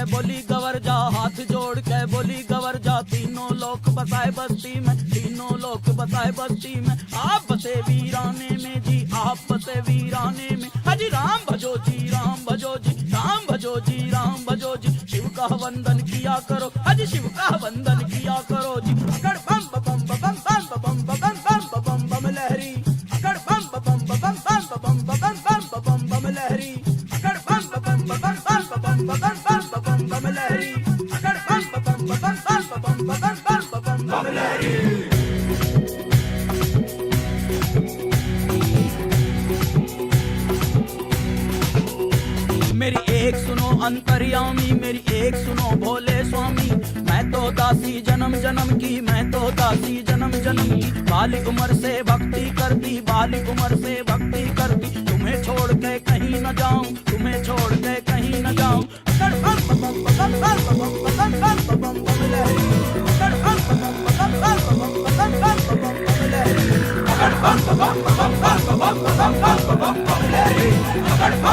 बोली गवर जा, हाथ जोड़ के बोली गवर जा। तीनों लोक बसाए बस्ती में, तीनों लोक बसाए बस्ती में। आप बसे वीराने में जी, आप बसे वीराने में। हाजी राम भजो जी, राम भजो जी, राम भजो जी, राम भजो जी। शिव का वंदन किया करो, हाजी शिव का वंदन किया करो जी। अकड़ बम बम बम बम बम बम बम बम बम बम लहरी, अकड़ बम बम बम बम बम बम बम बम लहरी, अकड़ बम बम बम बम बम बम लहरी, अकड़ बम बम बम बम लहरी। मेरी एक सुनो अंतर्यामी, मेरी एक सुनो भोले स्वामी। मैं तो दासी जन्म जन्म की, मैं तो दासी जन्म जन्म की। बाली उम्र से भक्ति करती, बाली उम्र से भक्ति करती। तुम्हें छोड़ के कहीं न जाऊं, तुम्हें छोड़ के कहीं न जाऊं। अकड़ बम बम बम बम बम बम बम लहरी, अकड़ बम बम बम बम बम लहरी, अकड़ बम बम बम लहरी, अकड़ बम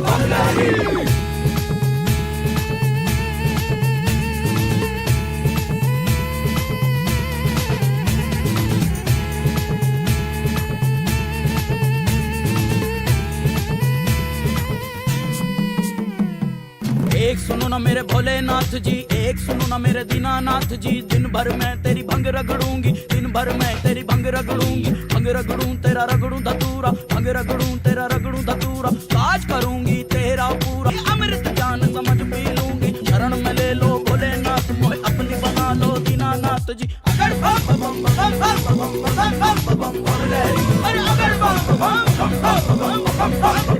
बम लहरी। एक सुनो ना मेरे भोलेनाथ जी, एक सुनो ना मेरे दीनानाथ जी। दिन भर मैं तेरी भंग रगड़ूंगी, दिन भर मैं तेरी भंग रगड़ूंगी। भंग रगड़ूं तेरा रगड़ूं धतूरा, भंग रगड़ूं तेरा रगड़ूं धतूरा। काज करूंगी तेरा पूरा, अमृत जान समझ पी लूंगी। शरण में ले लो भोलेनाथ, मोहे अपनी बना लो दीनानाथ जी। अगर बम बम बम बम बम बम बम लहरी, अरे अगर बम बम बम बम बम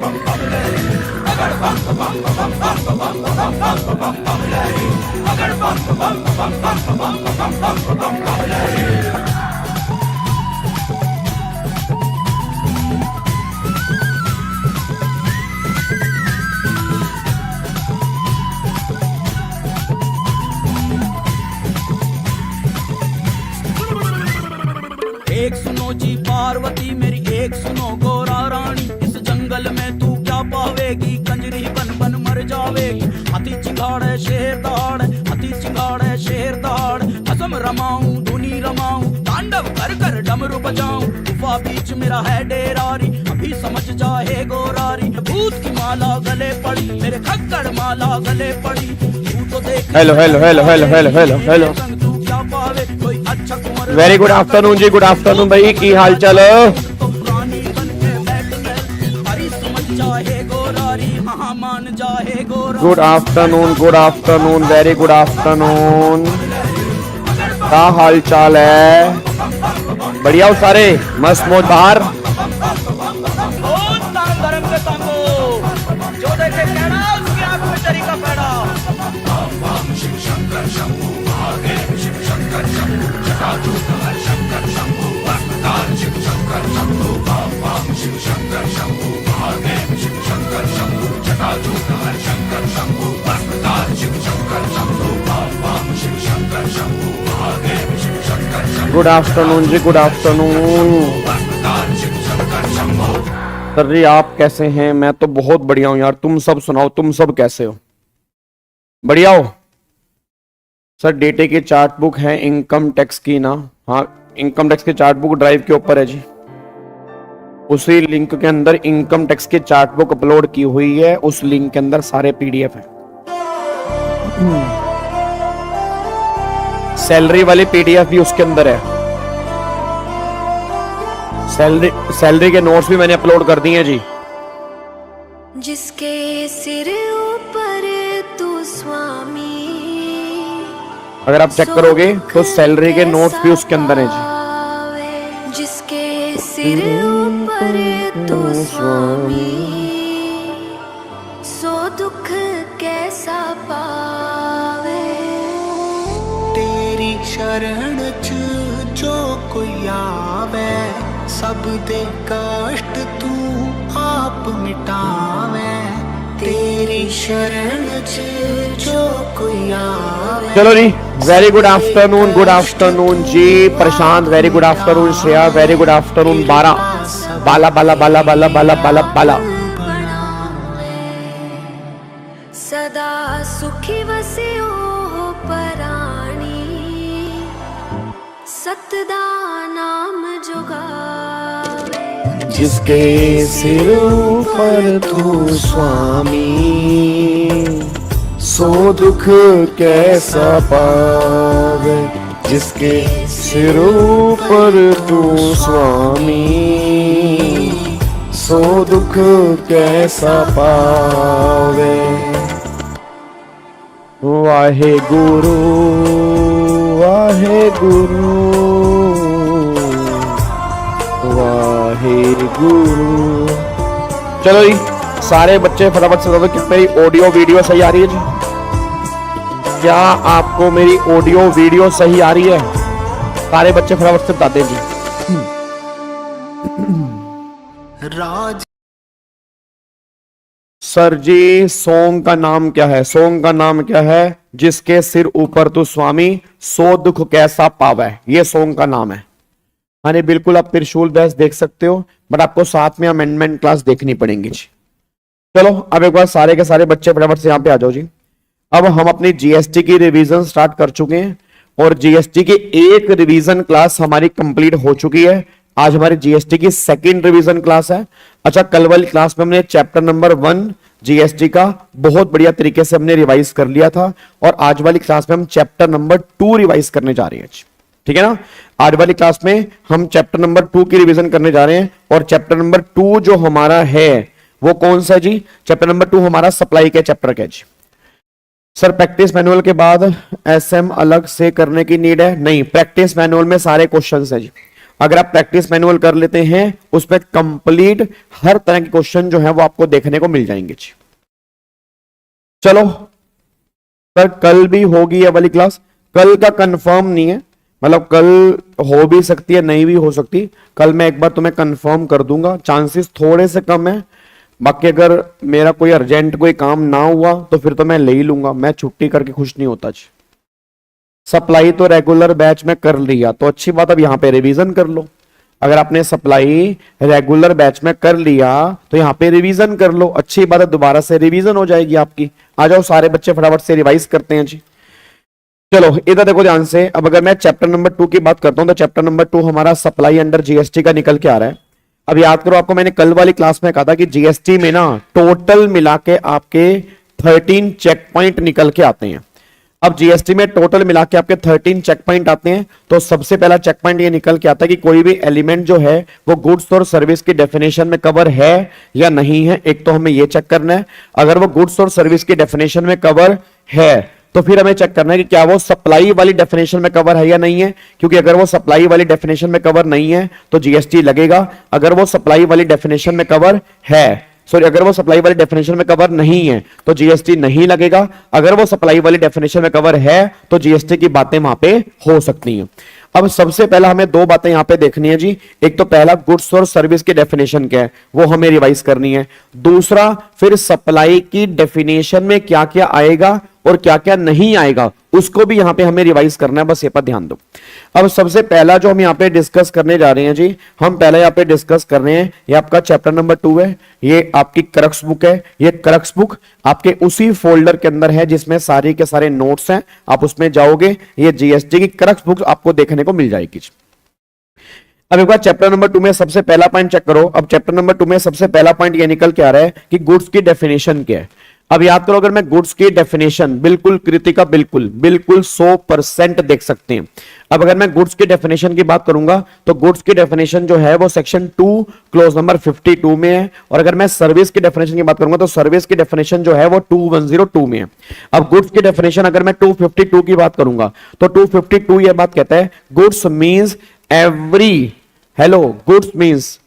बम लहरी, अगर बम बम बम बम बम लहरी, अगर बम बम बम बम लहरी। एक सुनो जी पार्वती मेरी, एक सुनो गोरा रानी। इस जंगल में तू क्या पावेगी, कंजरी बन बन मर जावेगी। हाथी चिंगाड़े शेर दहाड़, हाथी चिंगाड़े शेर दहाड़। कसम रमाऊं धुनी रमाऊं, तांडव कर कर डमरू बजाऊं। गुफा बीच मेरा है डेरारी, अभी समझ जाए गोरारी। भूत की माला गले पड़ी, मेरे खक्कड़ माला गले पड़ी। तू तो देख hello hello hello hello hello hello hello. Very good afternoon ji, good afternoon भाई, की हाल चाल? Good afternoon, good afternoon, very good afternoon. क्या हाल चाल है? बढ़िया हो सारे? मस्त मौज बाहर? Good afternoon ji, good afternoon. Sir जी आप कैसे हैं? मैं तो बहुत बढ़िया हूं यार, तुम सब सुनाओ, तुम सब कैसे हो? बढ़िया हो? सर डेटे की चार्ट बुक है इनकम टैक्स की ना? हाँ इनकम टैक्स की चार्ट बुक ड्राइव के ऊपर है जी, उसी लिंक के अंदर इनकम टैक्स की चार्ट बुक अपलोड की हुई है। उस लिंक के अंदर सारे पीडीएफ है। सैलरी वाली पीडीएफ भी उसके अंदर है। सैलरी के नोट्स भी मैंने अपलोड कर दिए हैं जी। जिसके सिर ऊपर तू स्वामी, अगर आप चेक करोगे तो सैलरी के नोट्स भी उसके अंदर है जी। जिसके सिर ऊपर तू स्वामी, सो दुख कैसा पावे। तेरी शरण च जो कोई आवे, सब दे कष्ट तू आप मिटावे। तेरी शरण च जो कोई आवे। चलो जी, very good afternoon, good afternoon ji. Prashant very good afternoon. Shreya very good afternoon. बाला बाला बाला बाला बाला बाला बाला बाला। सदा सुखी वसियो पराणी सतदा नाम जुगावे जिसके सिर ऊपर तू स्वामी सो दुख कैसा पावे जिसके सिर ऊपर तू स्वामी सो दुख कैसा पावे वाहे गुरु वाहे गुरु वाहे गुरु। चलो जी सारे बच्चे फटाफट से बताओ कि मेरी ऑडियो वीडियो सही आ रही है जी? क्या आपको मेरी ऑडियो वीडियो सही आ रही है? सारे बच्चे फटाफट से बताते हैं जी। राज सर जी सॉन्ग का नाम क्या है? सॉन्ग का नाम क्या है? जिसके सिर ऊपर तू स्वामी सो दुख कैसा पावे, ये सॉन्ग का नाम है। हाँ बिल्कुल आप त्रिशूल बैस देख सकते हो, बट आपको साथ में अमेंडमेंट क्लास देखनी पड़ेगी जी। चलो अब एक बार सारे के सारे बच्चे फटाफट से यहाँ पे आ जाओ जी। अब हम अपनी जीएसटी की रिवीजन स्टार्ट कर चुके हैं और जीएसटी की एक रिवीजन क्लास हमारी कंप्लीट हो चुकी है। आज हमारी जीएसटी की सेकंड रिवीजन क्लास है। अच्छा कल वाली क्लास में हमने चैप्टर नंबर 1 जीएसटी का बहुत बढ़िया तरीके से हमने रिवाइज कर लिया था और आज वाली क्लास में हम चैप्टर नंबर 2 रिवाइज करने जा रहे हैं। ठीक है ना, आज वाली क्लास में हम चैप्टर नंबर 2 की रिवीजन करने जा रहे हैं और चैप्टर नंबर 2 जो हमारा है वो कौन सा जी? चैप्टर नंबर 2 हमारा सप्लाई के चैप्टर का जी। सर प्रैक्टिस मैनुअल के बाद एसएम अलग से करने की नीड है? नहीं, प्रैक्टिस मैनुअल में सारे क्वेश्चंस है जी। अगर आप प्रैक्टिस मैनुअल कर लेते हैं उसमें कंप्लीट हर तरह के क्वेश्चन जो है वो आपको देखने को मिल जाएंगे जी। चलो सर कल भी होगी ये वाली क्लास, कल का कंफर्म नहीं है, मतलब कल हो भी सकती है नहीं भी हो सकती। कल मैं एक बार तुम्हें कंफर्म कर दूंगा, चांसेस थोड़े से कम है। बाकी अगर मेरा कोई अर्जेंट कोई काम ना हुआ तो फिर तो मैं ले ही लूंगा, मैं छुट्टी करके खुश नहीं होता जी। सप्लाई तो रेगुलर बैच में कर लिया तो अच्छी बात, अब यहाँ पे रिवीजन कर लो। अगर आपने सप्लाई रेगुलर बैच में कर लिया तो यहाँ पे रिवीजन कर लो, अच्छी बात है, दोबारा से रिवीजन हो जाएगी आपकी। आ जाओ सारे बच्चे फटाफट से रिवाइज करते हैं जी। चलो इधर देखो ध्यान से। अब अगर मैं चैप्टर नंबर 2 की बात करता हूं तो चैप्टर नंबर 2 हमारा सप्लाई अंडर जीएसटी का निकल के आ रहा है। अब याद करो, आपको मैंने कल वाली क्लास में कहा था कि जीएसटी में ना टोटल मिला के आपके 13 चेक पॉइंट निकल के आते हैं। अब जीएसटी में टोटल मिला के आपके 13 चेक पॉइंट आते हैं तो सबसे पहला चेक पॉइंट ये निकल के आता है कि कोई भी एलिमेंट जो है वो गुड्स और सर्विस की डेफिनेशन में कवर है या नहीं है। एक तो हमें ये चेक करना है, अगर वो गुड्स और सर्विस की डेफिनेशन में कवर है तो फिर हमें चेक करना है कि क्या वो सप्लाई वाली डेफिनेशन में कवर है या नहीं है, क्योंकि अगर वो सप्लाई वाली डेफिनेशन में कवर नहीं है तो जीएसटी लगेगा। अगर वो सप्लाई वाली डेफिनेशन में कवर है, सॉरी अगर वो सप्लाई वाली डेफिनेशन में कवर नहीं है तो जीएसटी नहीं लगेगा। अगर वो सप्लाई वाली डेफिनेशन में कवर है तो जीएसटी की बातें वहां पे हो सकती हैं। अब सबसे पहला हमें दो बातें यहां पे देखनी है जी। एक तो पहला गुड्स और सर्विस की डेफिनेशन क्या है वो हमें रिवाइज करनी है। दूसरा फिर सप्लाई की डेफिनेशन में क्या क्या आएगा और क्या क्या नहीं आएगा उसको भी यहां पे हमें रिवाइज करना है, बस ये पर ध्यान दो। अब सबसे पहला जो हम यहां पे डिस्कस करने जा रहे हैं जी, हम पहले यहां पे डिस्कस कर रहे हैं, ये आपका चैप्टर नंबर 2 है, ये आपकी क्रक्स बुक है। ये क्रक्स बुक आपके उसी फोल्डर के अंदर है जिसमें सारे के सारे नोट्स हैं, आप उसमें जाओगे ये जीएसटी की क्रक्स बुक आपको देखने को मिल जाएगी। अब एक बार चैप्टर नंबर 2 में सबसे पहला पॉइंट चेक करो। अब चैप्टर नंबर 2 में सबसे पहला पॉइंट ये निकल के आ रहा है कि गुड्स की डेफिनेशन क्या है। अब याद करो, अगर मैं गुड्स की डेफिनेशन बिल्कुल कृतिका बिल्कुल 100% देख सकते हैं। अब अगर मैं गुड्स की डेफिनेशन की बात करूंगा तो गुड्स की डेफिनेशन जो है वो सेक्शन 2 क्लोज नंबर 52 में है, और अगर मैं सर्विस की डेफिनेशन की बात करूंगा तो सर्विस की डेफिनेशन जो है वो 2102 में है। अब गुड्स की डेफिनेशन अगर मैं 252 की बात करूंगा तो 252 ये बात कहता है goods means every, hello goods means,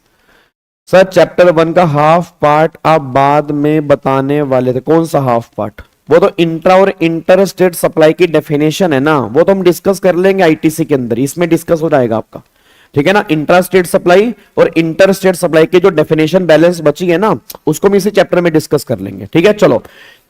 sir chapter 1 का हाफ पार्ट आप बाद में बताने वाले थे, कौन सा हाफ पार्ट? वो तो इंट्रा और इंटर स्टेट सप्लाई की डेफिनेशन है ना, वो तो हम डिस्कस कर लेंगे आईटीसी के अंदर, इसमें डिस्कस हो जाएगा आपका, ठीक है ना। इंट्रा स्टेट सप्लाई और इंटर स्टेट सप्लाई की जो डेफिनेशन बैलेंस बची है ना उसको हम इसी चैप्टर में डिस्कस कर लेंगे, ठीक है। चलो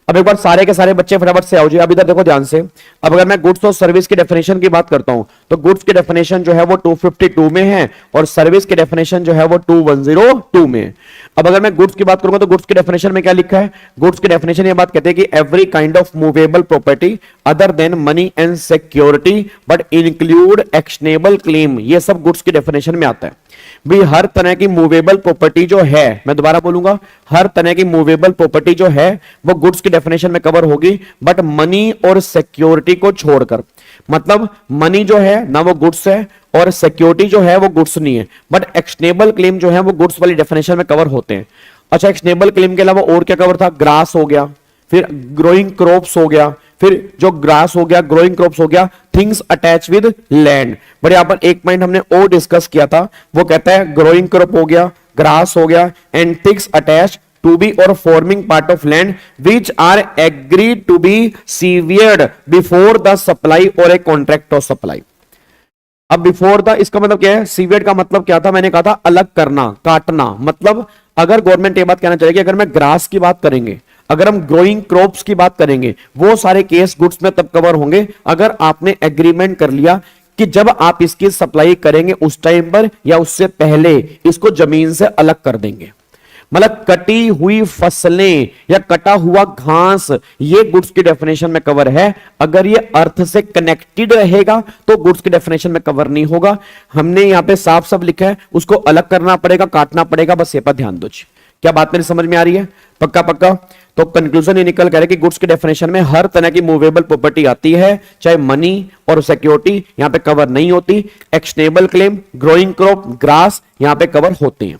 अब एक बार सारे के सारे बच्चे फटाफट से आओ जी। अब इधर देखो ध्यान से। अब अगर मैं गुड्स और सर्विस की डेफिनेशन की बात करता हूं तो गुड्स की डेफिनेशन जो है वो 252 में है और सर्विस की डेफिनेशन जो है वो 2102 में है। अब अगर मैं गुड्स की बात करूंगा तो गुड्स की डेफिनेशन में क्या लिखा है? गुड्स की डेफिनेशन ये बात कहते हैं कि every kind of movable property other than money and security but include actionable claim, ये सब गुड्स की डेफिनेशन में आता है। भी हर तरह की मूवेबल प्रॉपर्टी जो है, मैं दोबारा बोलूंगा, हर तरह की मूवेबल प्रॉपर्टी जो है वो गुड्स की डेफिनेशन में कवर होगी बट मनी और सिक्योरिटी को छोड़कर। मतलब मनी जो है ना वो गुड्स है और सिक्योरिटी जो है वो गुड्स नहीं है, बट एक्शनेबल क्लेम जो है वो गुड्स वाली डेफिनेशन में कवर होते हैं। अच्छा, एक्शनेबल क्लेम के अलावा और क्या कवर था? ग्रास हो गया, फिर ग्रोइंग क्रॉप्स हो गया, फिर जो ग्रास हो गया, ग्रोइंग क्रॉप्स हो गया, things attach with land. But यहां पर एक पॉइंट हमने और डिस्कस किया था, वो कहता है ग्रोइंग क्रॉप हो गया, ग्रास हो गया and things attach to be or forming part of land which are agreed to be severed before the supply or a contract of supply. अब बिफोर द, इसका मतलब क्या है? सीवियर्ड का मतलब क्या था? मैंने कहा था अलग करना, काटना। मतलब अगर गवर्नमेंट ये बात कहना चाहिए कि अगर मैं ग्रास की बात करेंगे, अगर हम ग्रोइंग क्रॉप्स की बात करेंगे, वो सारे केस गुड्स में तब कवर होंगे अगर आपने एग्रीमेंट कर लिया कि जब आप इसकी सप्लाई करेंगे उस टाइम पर या उससे पहले इसको जमीन से अलग कर देंगे। मतलब कटी हुई फसलें या कटा हुआ घास, ये गुड्स की डेफिनेशन में कवर है। अगर ये अर्थ से कनेक्टेड रहेगा तो गुड्स की डेफिनेशन में कवर नहीं होगा। हमने यहां पे साफ साफ लिखा है, उसको अलग करना पड़ेगा, काटना पड़ेगा, बस ये पर ध्यान दो। क्या बात मेरी समझ में आ रही है? पक्का पक्का। तो कंक्लूजन ये निकल कर है कि गुड्स की डेफिनेशन में हर तरह की मूवेबल प्रॉपर्टी आती है, चाहे मनी और सिक्योरिटी यहां पे कवर नहीं होती। Actionable claim, growing crop, grass यहां पे कवर होते हैं।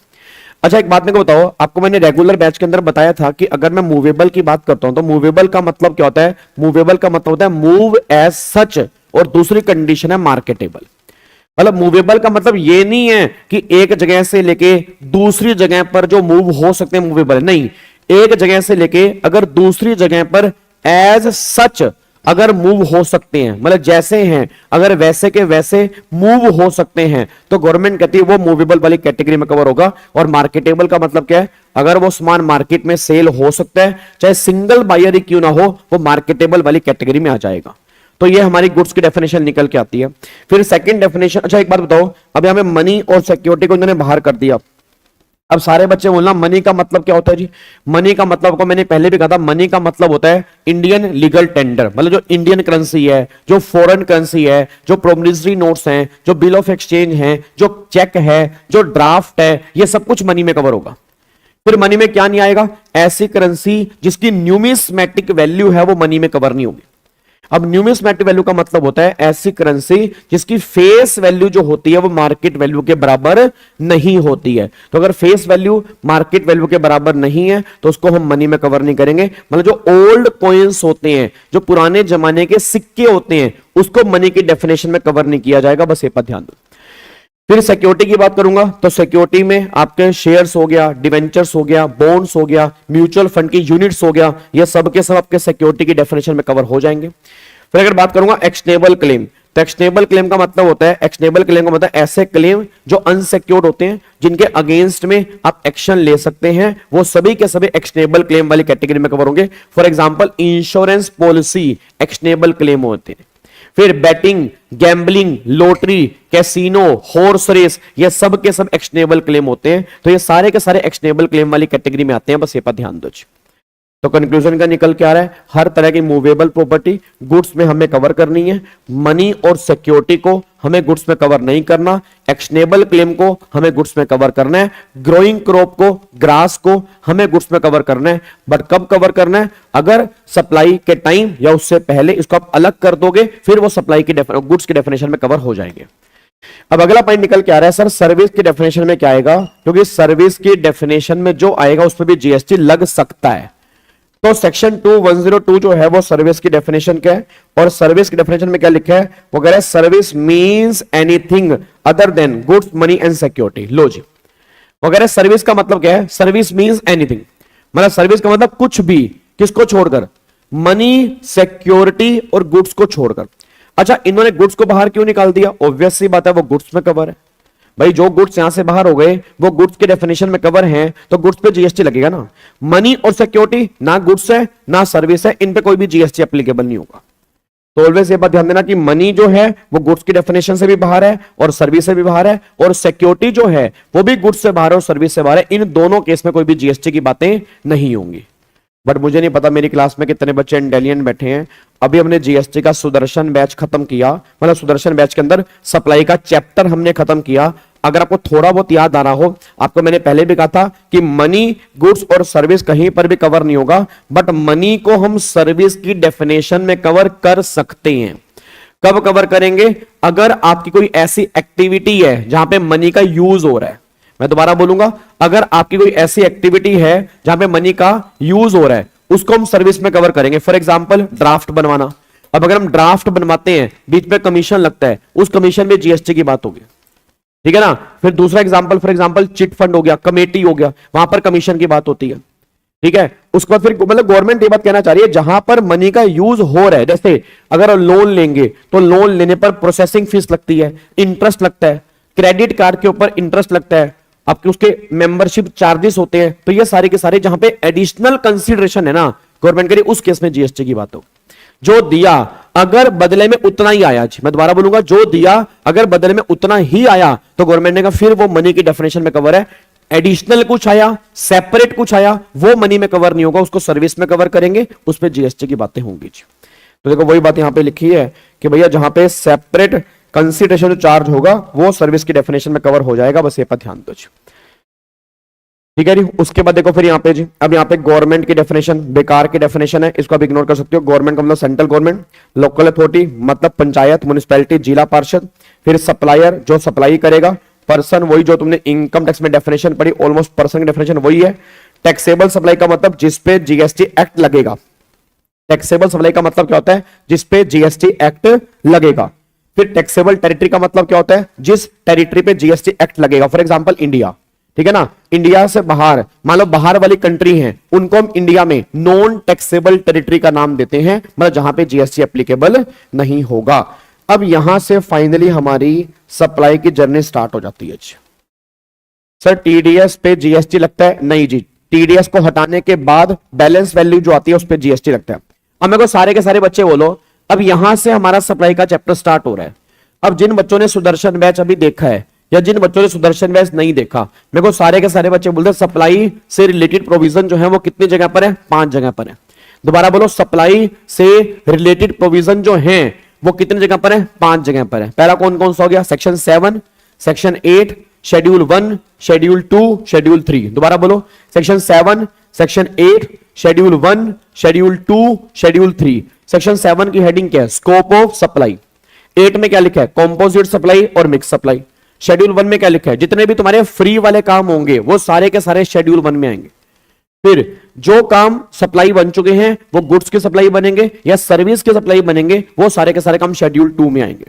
अच्छा, एक बात मेरे को बताओ, आपको मैंने रेगुलर बैच के अंदर बताया था कि अगर मैं मूवेबल की बात करता हूं तो मूवेबल का मतलब क्या होता है? मूवेबल का मतलब होता है मूव एज सच, और दूसरी कंडीशन है मार्केटेबल। मतलब मूवेबल का मतलब ये नहीं है कि एक जगह से लेके दूसरी जगह पर जो मूव हो सकते हैं मूवेबल, नहीं, एक जगह से लेके अगर दूसरी जगह पर एज सच अगर मूव हो सकते हैं, मतलब जैसे हैं अगर वैसे के वैसे मूव हो सकते हैं, तो गवर्नमेंट कहती है वो मूवेबल वाली कैटेगरी में कवर होगा। और मार्केटेबल का मतलब क्या है? अगर वो सामान मार्केट में सेल हो सकता है, चाहे सिंगल बायर ही क्यों ना हो, वो मार्केटेबल वाली कैटेगरी में आ जाएगा। तो ये हमारी गुड्स की डेफिनेशन निकल के आती है। फिर सेकंड डेफिनेशन, अच्छा एक बात बताओ, अब यहां पे मनी और सिक्योरिटी को इन्होंने बाहर कर दिया। अब सारे बच्चे बोलना मनी का मतलब क्या होता है जी? मनी का मतलब को मैंने पहले भी कहा था, मनी का मतलब होता है इंडियन लीगल टेंडर। मतलब जो इंडियन करेंसी है, जो फॉरेन करेंसी है, जो प्रोमिसरी नोट्स हैं, जो बिल ऑफ एक्सचेंज हैं, जो चेक है, जो ड्राफ्ट है, ये सब कुछ मनी में कवर होगा। फिर मनी में क्या नहीं आएगा? ऐसी करेंसी जिसकी न्यूमिस्मेटिक वैल्यू है वो मनी में कवर नहीं होगी। अब न्यूमिस्मेटिक वैल्यू का मतलब होता है ऐसी करेंसी जिसकी फेस वैल्यू जो होती है वो मार्केट वैल्यू के बराबर नहीं होती है। तो अगर फेस वैल्यू मार्केट वैल्यू के बराबर नहीं है तो उसको हम मनी में कवर नहीं करेंगे। मतलब जो ओल्ड कॉइन्स होते हैं, जो पुराने जमाने के सिक्के होते हैं, उसको मनी की डेफिनेशन में कवर नहीं किया जाएगा, बस ये पर ध्यान दो। फिर सिक्योरिटी की बात करूंगा तो सिक्योरिटी में आपके शेयर्स हो गया, डिवेंचर्स हो गया, बॉन्ड्स हो गया, म्यूचुअल फंड की यूनिट्स हो गया, ये सब के सब आपके सिक्योरिटी की डेफिनेशन में कवर हो जाएंगे। फिर अगर बात करूंगा एक्शनेबल क्लेम, तो एक्शनेबल क्लेम का मतलब होता है, एक्शनेबल क्लेम का मतलब ऐसे क्लेम जो अनसिक्योर्ड होते हैं, जिनके अगेंस्ट में आप एक्शन ले सकते हैं, वो सभी के सभी एक्शनेबल क्लेम वाली कैटेगरी में कवर होंगे। For example insurance policy actionable claim होते हैं। फिर betting, gambling, lottery, casino, horse race, ये सब के सब एक्शनेबल क्लेम होते हैं। तो ये सारे के सारे एक्शनेबल क्लेम वाली कैटेगरी में आते हैं, बस ये पर ध्यान दो। तो कंक्लूजन का निकल के आ रहा है, हर तरह की मूवेबल प्रॉपर्टी गुड्स में हमें कवर करनी है। मनी और सिक्योरिटी को हमें गुड्स में कवर नहीं करना। एक्शनेबल क्लेम को हमें गुड्स में कवर करना है। ग्रोइंग क्रॉप को, ग्रास को हमें गुड्स में कवर करना है। बट कब कवर करना है? अगर सप्लाई के टाइम या उससे पहले इसको आप अलग कर दोगे, फिर वो सप्लाई की गुड्स की डेफिनेशन में कवर हो जाएंगे। अब अगला पॉइंट निकल के आ रहा है, सर सर्विस की डेफिनेशन में क्या आएगा? क्योंकि सर्विस की डेफिनेशन में जो आएगा उस पर भी जीएसटी लग सकता है। तो सेक्शन 2102 जो है वो सर्विस की डेफिनेशन क्या है, और सर्विस की डेफिनेशन में क्या लिखा है? वो कह रहा है service means anything other than goods, money and security. लो जी, वो कह रहा है सर्विस का मतलब क्या है? सर्विस मींस एनीथिंग, मतलब सर्विस का मतलब कुछ भी, किसको छोड़कर? मनी, सिक्योरिटी और गुड्स को छोड़कर। अच्छा, इन्होंने गुड्स को बाहर क्यों निकाल दिया? ऑब्वियस सी बात है, वो गुड्स में कवर है। भाई जो गुड्स यहां से बाहर हो गए वो गुड्स के डेफिनेशन में कवर हैं, तो गुड्स पे जीएसटी लगेगा ना। मनी और सिक्योरिटी ना गुड्स है ना सर्विस है, इन पे कोई भी जीएसटी एप्लीकेबल नहीं होगा। तो ऑलवेज ये बात ध्यान देना कि मनी जो है वो गुड्स की डेफिनेशन से भी बाहर है और सर्विस से भी बाहर है, और सिक्योरिटी जो है वो भी गुड्स से बाहर है और सर्विस से बाहर है। इन दोनों केस में कोई भी जीएसटी की बातें नहीं होंगी। बट मुझे नहीं पता मेरी क्लास में कितने बच्चे इंटेलिजेंट बैठे हैं। अभी हमने जीएसटी का सुदर्शन बैच खत्म किया, मतलब सुदर्शन बैच के अंदर सप्लाई का चैप्टर हमने खत्म किया। अगर आपको थोड़ा बहुत याद आ रहा हो, आपको मैंने पहले भी कहा था कि मनी, गुड्स और सर्विस कहीं पर भी कवर नहीं होगा, बट मनी को हम सर्विस की डेफिनेशन में कवर कर सकते हैं। कब कवर करेंगे? अगर आपकी कोई ऐसी एक्टिविटी है जहां पे मनी का यूज हो रहा है। मैं दोबारा बोलूंगा, अगर आपकी कोई ऐसी एक्टिविटी है जहां पे मनी का यूज हो रहा है, उसको हम सर्विस में कवर करेंगे। फॉर एग्जांपल ड्राफ्ट बनवाना। अब अगर हम ड्राफ्ट बनवाते हैं, बीच में कमीशन लगता है, उस कमीशन में जीएसटी की बात होगी, ठीक है ना। फिर दूसरा example, for example chit fund हो गया, कमेटी हो गया, वहां पर कमीशन की बात होती है, ठीक है। उसके बाद फिर मतलब गवर्नमेंट ये बात कहना चाह रही है जहां पर मनी का यूज हो रहा है, जैसे अगर लोन लेंगे तो लोन लेने पर प्रोसेसिंग फीस लगती है, इंटरेस्ट लगता है, क्रेडिट कार्ड के ऊपर इंटरेस्ट लगता है, आपके उसके मेंबरशिप चार्जेस होते हैं, तो ये सारे के सारे जहां पे एडिशनल कंसीडरेशन है ना गवर्नमेंट के लिए, उस केस में जीएसटी की बात हो। जो दिया अगर बदले में उतना ही आया, मैं दोबारा बोलूंगा, जो दिया अगर बदले में उतना ही आया तो गवर्नमेंट ने कहा फिर वो मनी की डेफिनेशन में कवर है। एडिशनल कुछ आया, सेपरेट कुछ आया, वो मनी में कवर नहीं होगा, उसको सर्विस में कवर करेंगे, उस पर जीएसटी की बातें होंगी। तो देखो वही बात यहां पे लिखी है कि भैया जहां पे सेपरेट कंसीडरेशन जो चार्ज होगा वो सर्विस की डेफिनेशन में कवर हो जाएगा, बस ये पर ध्यान दो, ठीक है जी। उसके बाद देखो फिर यहाँ पे जी, अब यहाँ पे गवर्नमेंट की डेफिनेशन बेकार की डेफिनेशन है, इसको आप इग्नोर कर सकते हो। गवर्नमेंट का मतलब सेंट्रल गवर्नमेंट, लोकल अथॉरिटी मतलब पंचायत, म्युनिसिपैलिटी, जिला पार्षद, फिर सप्लायर जो सप्लाई करेगा, पर्सन वही जो तुमने इनकम टैक्स में डेफिनेशन पढ़ी, ऑलमोस्ट पर्सन की डेफिनेशन वही है। टैक्सेबल सप्लाई का मतलब जिसपे जीएसटी एक्ट लगेगा। टैक्सेबल सप्लाई का मतलब क्या होता है? जिसपे जीएसटी एक्ट लगेगा। फिर टैक्सेबल टेरिटरी का मतलब क्या होता है? जिस टेरिटरी पे जीएसटी एक्ट लगेगा। फॉर एग्जांपल इंडिया, ठीक है ना, इंडिया से बाहर मान लो बाहर वाली कंट्री है, उनको हम इंडिया में नॉन टैक्सेबल टेरिटरी का नाम देते हैं, मतलब जहां पे जीएसटी एप्लीकेबल नहीं होगा। अब यहां से फाइनली हमारी सप्लाई की जर्नी स्टार्ट हो जाती है। सर टीडीएस पे जीएसटी लगता है? नहीं जी, टीडीएस को हटाने के बाद बैलेंस वैल्यू जो आती है उस पर जीएसटी लगता है। अब मेरे को सारे के सारे बच्चे बोलो, अब यहां से हमारा सप्लाई का चैप्टर स्टार्ट हो रहा है। अब जिन बच्चों ने सुदर्शन बैच अभी देखा है या जिन बच्चों ने सुदर्शन बैच नहीं देखा, मेरे को सारे के सारे बच्चे बोलते हैं सप्लाई से रिलेटेड प्रोविजन जो है वो कितनी जगह पर है? 5 जगह पर है। दोबारा बोलो, सप्लाई से रिलेटेड प्रोविजन जो है वो कितनी जगह पर है? 5 जगह पर है। पहला कौन कौन सा हो गया? Section 7, section 8, schedule 1, schedule 2, schedule 3। दोबारा बोलो, section 7, section 8, schedule 1, schedule 2, schedule 3। Section 7 की हेडिंग क्या है? Scope of supply. 8 में क्या लिखा है? कॉम्पोजिट सप्लाई और मिक्स सप्लाई। शेड्यूल 1 में क्या लिखा है? जितने भी तुम्हारे फ्री वाले काम होंगे वो सारे के सारे शेड्यूल 1 में आएंगे। फिर जो काम सप्लाई बन चुके हैं वो गुड्स की सप्लाई बनेंगे या सर्विस की सप्लाई बनेंगे, वो सारे के सारे काम शेड्यूल 2 में आएंगे।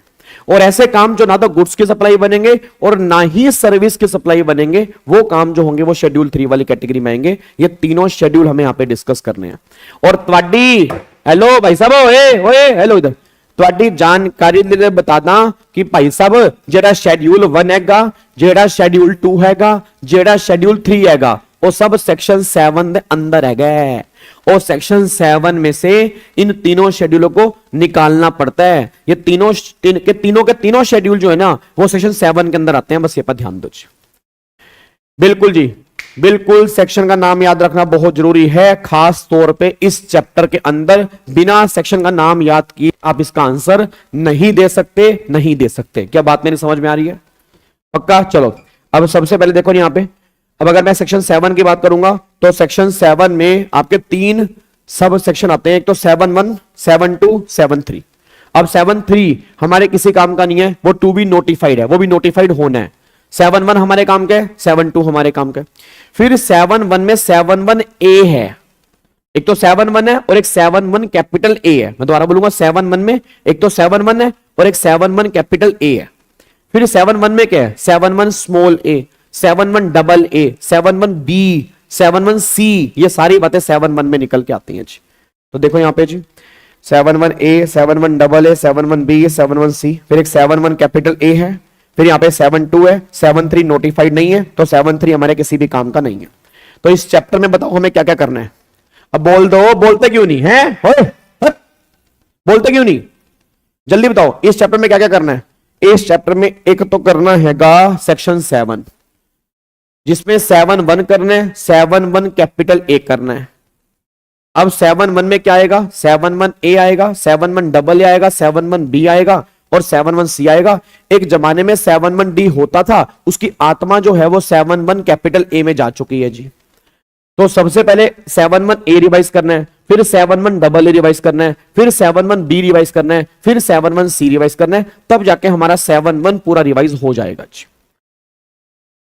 और ऐसे काम जो ना तो गुड्स की सप्लाई बनेंगे और ना ही सर्विस की सप्लाई बनेंगे, वो काम जो होंगे वो शेड्यूल 3 वाली कैटेगरी में आएंगे। ये तीनों शेड्यूल हमें यहां पे डिस्कस करने हैं। और त्वाडी हेलो भाई साहब, ओए हेलो, इधर ਤੁਹਾਡੀ ਜਾਣਕਾਰੀ ਲਈ ਬਤਾਦਾ ਕਿ ਭਾਈ ਸਾਹਿਬ ਜਿਹੜਾ ਸ਼ੈਡਿਊਲ 1 ਹੈਗਾ, ਜਿਹੜਾ ਸ਼ੈਡਿਊਲ 2 ਹੈਗਾ, ਜਿਹੜਾ ਸ਼ੈਡਿਊਲ 3 हैगा, वो सब सेक्शन 7 के अंदर है। और सेक्शन 7 में से इन तीनों शेड्यूलों को निकालना पड़ता है। ये तीनों शेड्यूल जो है ना वो सेक्शन 7 के अंदर आते हैं, बस ये पर ध्यान दो। बिल्कुल जी, बिल्कुल सेक्शन का नाम याद रखना बहुत जरूरी है, खास तौर पे इस चैप्टर के अंदर बिना सेक्शन का नाम याद किए आप इसका आंसर नहीं दे सकते। क्या बात मेरी समझ में आ रही है? पक्का? चलो अब सबसे पहले देखो यहां पे, अब अगर मैं सेक्शन 7 की बात करूंगा तो सेक्शन 7 में आपके 3 सब सेक्शन आते हैं। एक तो 7(1), 7(2), 7(3). अब 7(3) हमारे किसी काम का नहीं है, वो टू बी नोटिफाइड है, वो भी नोटिफाइड होना है। 7(1) हमारे काम का है, 7(2) हमारे काम का है। फिर 7(1) में 7(1)A है, एक तो 7(1) है और एक 7(1) कैपिटल A है। मैं दोबारा बोलूंगा, 7(1) में एक तो 7(1) है और एक 7(1) कैपिटल A है। फिर 7(1) में क्या है? 7(1) small a, 7(1) double A, 7(1) B, 7(1) C, ये सारी बातें 7(1) में निकल के आती हैं जी। तो देखो यहां पे जी, 7(1) A, 7(1) double A, 7(1) B, 7(1) C, फिर एक 7(1) कैपिटल A है, फिर यहाँ पे 7-2 है, 7-3 नोटिफाइड नहीं है, तो 7-3 हमारे किसी भी काम का नहीं है। तो इस चैप्टर में बताओ हमें क्या क्या करना है। अब बोल दो, बोलते क्यों नहीं है, बोलते क्यों नहीं, जल्दी बताओ इस चैप्टर में क्या क्या करना है। इस चैप्टर में एक तो करना हैगा सेक्शन 7, जिसमें 7-1 करना है, 7-1 कैपिटल ए करना है। अब 7-1 में क्या आएगा, 7-1 ए आएगा, 7-1 डबल ए आएगा, 7-1 बी आएगा और 7-1 सी आएगा। एक जमाने में 7-1 डी होता था, उसकी आत्मा जो है वो 7-1 कैपिटल ए में जा चुकी है जी। तो सबसे पहले 7-1 ए रिवाइज करना है, फिर 7-1 डबल ए रिवाइज करना है, फिर 7-1 बी रिवाइज करना है, फिर 7-1 सी रिवाइज करना है, तब जाके हमारा 7-1 पूरा रिवाइज हो जाएगा जी।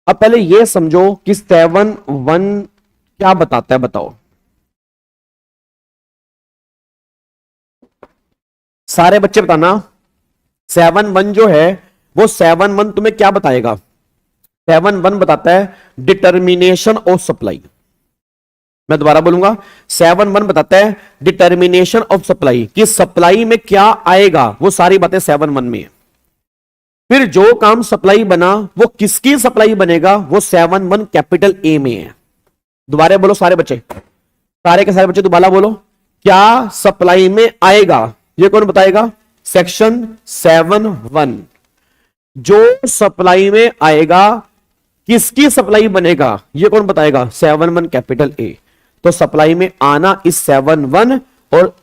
अब पहले यह समझो कि 7-1 क्या बताता है, बताओ सारे बच्चे बताना। 7-1 जो है वो 7-1 तुम्हें क्या बताएगा, 7-1 बताता है डिटर्मिनेशन ऑफ सप्लाई। मैं दोबारा बोलूंगा, 7-1 बताता है डिटर्मिनेशन ऑफ सप्लाई, कि सप्लाई में क्या आएगा, वो सारी बातें 7-1 में है। फिर जो काम सप्लाई बना वो किसकी सप्लाई बनेगा, वो 7-1 कैपिटल ए में है। दोबारा बोलो सारे बच्चे, सारे के सारे बच्चे दोबारा बोलो, क्या सप्लाई में आएगा, ये कौन बताएगा, सेक्शन 7-1। जो सप्लाई में आएगा किसकी सप्लाई बनेगा, ये कौन बताएगा, 7-1 कैपिटल ए। तो सप्लाई में आना इस 7-1 और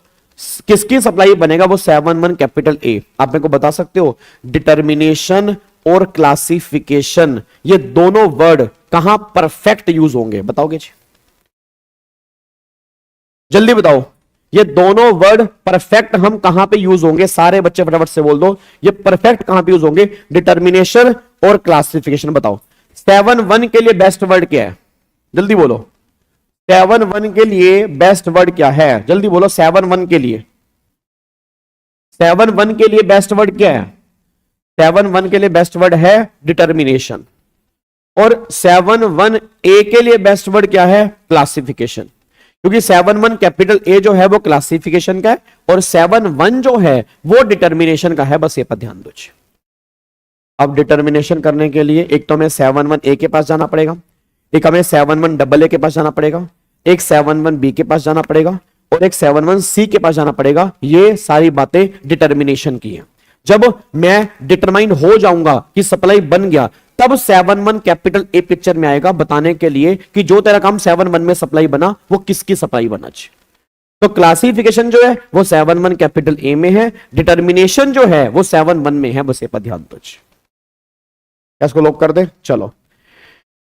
किसकी सप्लाई बनेगा, वो 7-1 कैपिटल ए। आप मेरे को बता सकते हो डिटर्मिनेशन और क्लासिफिकेशन, ये दोनों वर्ड कहां परफेक्ट यूज होंगे, बताओगे जी, जल्दी बताओ, ये दोनों वर्ड परफेक्ट हम कहां पे यूज होंगे, सारे बच्चे फटाफट से बोल दो, ये परफेक्ट कहां पे यूज होंगे, डिटर्मिनेशन और क्लासिफिकेशन। बताओ 7-1 के लिए बेस्ट वर्ड क्या है, जल्दी बोलो, 7-1 के लिए बेस्ट वर्ड क्या है, जल्दी बोलो, 7-1 के लिए, 7-1 के लिए बेस्ट वर्ड क्या है, 7-1 के लिए बेस्ट वर्ड है डिटर्मिनेशन, और 7-1 ए के लिए बेस्ट वर्ड क्या है, क्लासिफिकेशन। क्योंकि 7-1 कैपिटल ए जो है वो क्लासिफिकेशन का है और 7-1 जो है वो डिटर्मिनेशन का है, बस ये पर ध्यान दो। अब डिटर्मिनेशन करने के लिए एक तो हमें 7-1 ए के पास जाना पड़ेगा, एक हमें 7-1 डबल ए के पास जाना पड़ेगा, एक 7-1 बी के पास जाना पड़ेगा और एक 7-1 सी के पास जाना पड़ेगा। ये सारी बातें डिटर्मिनेशन की हैं। जब मैं डिटरमाइन हो जाऊंगा कि सप्लाई बन गया, तब 7-1 कैपिटल ए पिक्चर में आएगा बताने के लिए कि जो तेरा काम 7-1 में सप्लाई बना वो किसकी सप्लाई बना। तो क्लासिफिकेशन जो है वो 7-1 कैपिटल ए में है, डिटर्मिनेशन जो है वो 7-1 में है, बस ये पर ध्यान दो। इसको लॉक कर दे। चलो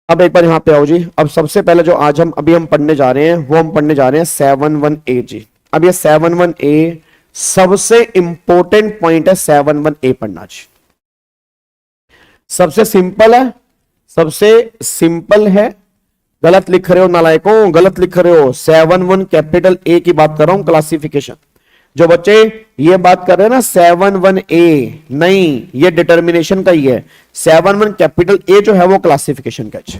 अब एक बार यहां पे आओ जी। अब सबसे पहले जो आज हम पढ़ने जा रहे हैं वो हम पढ़ने जा रहे हैं 7-1 ए जी। अब ये 7-1 ए सबसे इंपॉर्टेंट पॉइंट है, 7-1 ए पढ़ना जी। सबसे सिंपल है। गलत लिख रहे हो नालायकों, गलत लिख रहे हो। 7-1 कैपिटल ए की बात कर रहा हूं, क्लासिफिकेशन। जो बच्चे ये बात कर रहे हैं ना 7-1 ए, नहीं, ये डिटर्मिनेशन का ही है। 7-1 कैपिटल ए जो है वो क्लासिफिकेशन का है,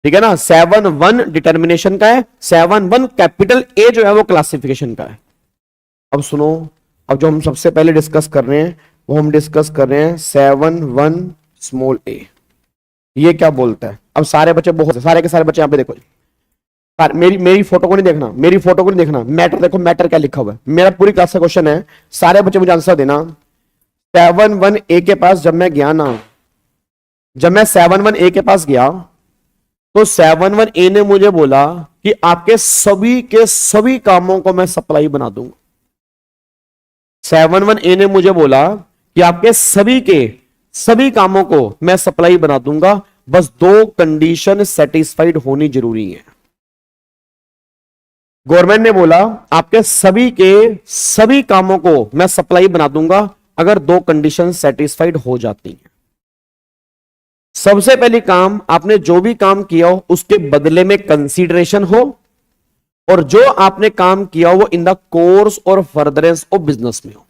ठीक है ना। 7-1 डिटर्मिनेशन का है, 7-1 कैपिटल ए जो है वो क्लासिफिकेशन का है। अब सुनो, अब जो हम सबसे पहले डिस्कस कर रहे हैं वो हम डिस्कस कर रहे हैं 7-1 स्मॉल ए। ये क्या बोलता है? अब सारे बच्चे, बहुत सारे के सारे बच्चे यहां पे देखो, मेरी फोटो को नहीं देखना, मेरी फोटो को नहीं देखना, मैटर देखो, मैटर क्या लिखा हुआ है। मेरा पूरी क्लास का क्वेश्चन है, सारे बच्चे मुझे आंसर देना। 7-1 ए के पास जब मैं गया ना, जब मैं 7-1 ए के पास गया तो 7-1 ए ने मुझे बोला कि आपके सभी के सभी कामों को मैं सप्लाई बना दूंगा। 7-1 ए ने मुझे बोला कि आपके सभी के सभी कामों को मैं सप्लाई बना दूंगा, बस 2 कंडीशन सेटिस्फाइड होनी जरूरी है। गवर्नमेंट ने बोला आपके सभी के सभी कामों को मैं सप्लाई बना दूंगा अगर 2 कंडीशन सेटिस्फाइड हो जाती हैं। सबसे पहली काम, आपने जो भी काम किया हो उसके बदले में कंसीडरेशन हो, और जो आपने काम किया हो वो इन the course or furtherance of business में हो।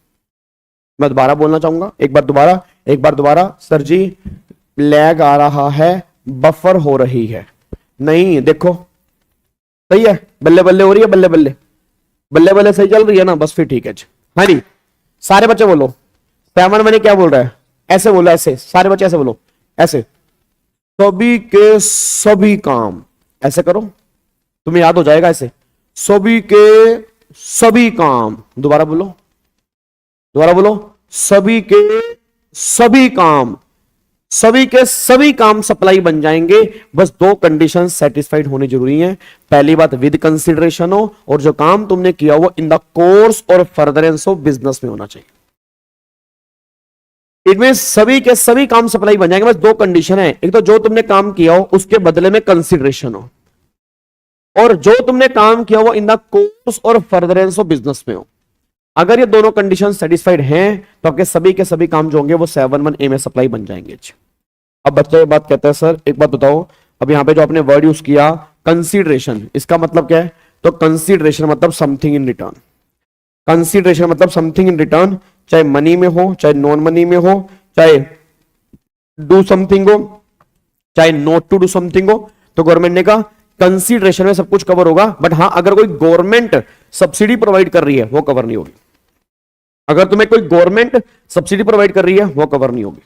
मैं दोबारा बोलना चाहूंगा, एक बार दोबारा। सर जी लैग आ रहा है, बफर हो रही है। नहीं, देखो सही है, बल्ले बल्ले हो रही है, बल्ले बल्ले सही चल रही है ना, बस फिर ठीक है। हाँ जी, सारे बच्चे बोलो 7-1 क्या बोल रहा है? ऐसे बोलो, ऐसे सारे बच्चे ऐसे बोलो, ऐसे सभी के सभी काम, ऐसे करो तुम्हें याद हो जाएगा। ऐसे सभी के सभी काम, दोबारा बोलो, दोबारा बोलो, सभी के सभी काम, सभी के सभी काम सप्लाई बन जाएंगे। बस दो कंडीशन सेटिस्फाइड होनी जरूरी है। पहली बात विद कंसीडरेशन हो, और जो काम तुमने किया वो इन the course or furtherance of business में होना चाहिए। इट मीन सभी के सभी काम सप्लाई बन जाएंगे, बस दो कंडीशन है। एक तो जो तुमने काम किया हो उसके बदले में कंसीडरेशन हो, और जो तुमने काम किया वो इन the course or furtherance of business में हो। अगर ये दोनों कंडीशन सेटिस्फाइड हैं तो आपके सभी के सभी काम जो होंगे वो 7(1) में सप्लाई बन जाएंगे। अब बच्चा ये बात कहता है सर एक बात बताओ, अब यहां पे जो आपने वर्ड यूज किया कंसीडरेशन, इसका मतलब क्या है? तो कंसीडरेशन मतलब समथिंग इन रिटर्न। कंसीडरेशन मतलब समथिंग इन रिटर्न, चाहे मनी में हो, चाहे नॉन मनी में हो, चाहे डू समथिंग हो, चाहे नॉट टू डू समथिंग हो। तो गवर्नमेंट ने कहा कंसीडरेशन में सब कुछ कवर होगा, बट हां अगर कोई गवर्नमेंट सब्सिडी प्रोवाइड कर रही है वो कवर नहीं होगी। अगर तुम्हें कोई गवर्नमेंट सब्सिडी प्रोवाइड कर रही है वो कवर नहीं होगी,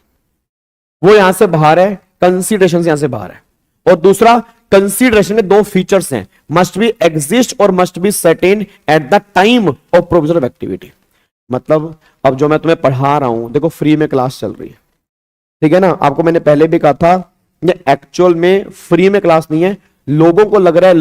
वो यहां से बाहर है, कंसीडरेशन से यहां से बाहर है। और दूसरा, कंसीडरेशन में दो फीचर्स हैं, मस्ट बी एग्जिस्ट और must be certain eight the time of provision of activity. मतलब अब जो मैं तुम्हें पढ़ा रहा हूं, देखो फ्री में क्लास चल रही है, ठीक है ना। आपको मैंने पहले भी कहा था ये एक्चुअल में फ्री में क्लास नहीं है। लोगों को लग रहा है,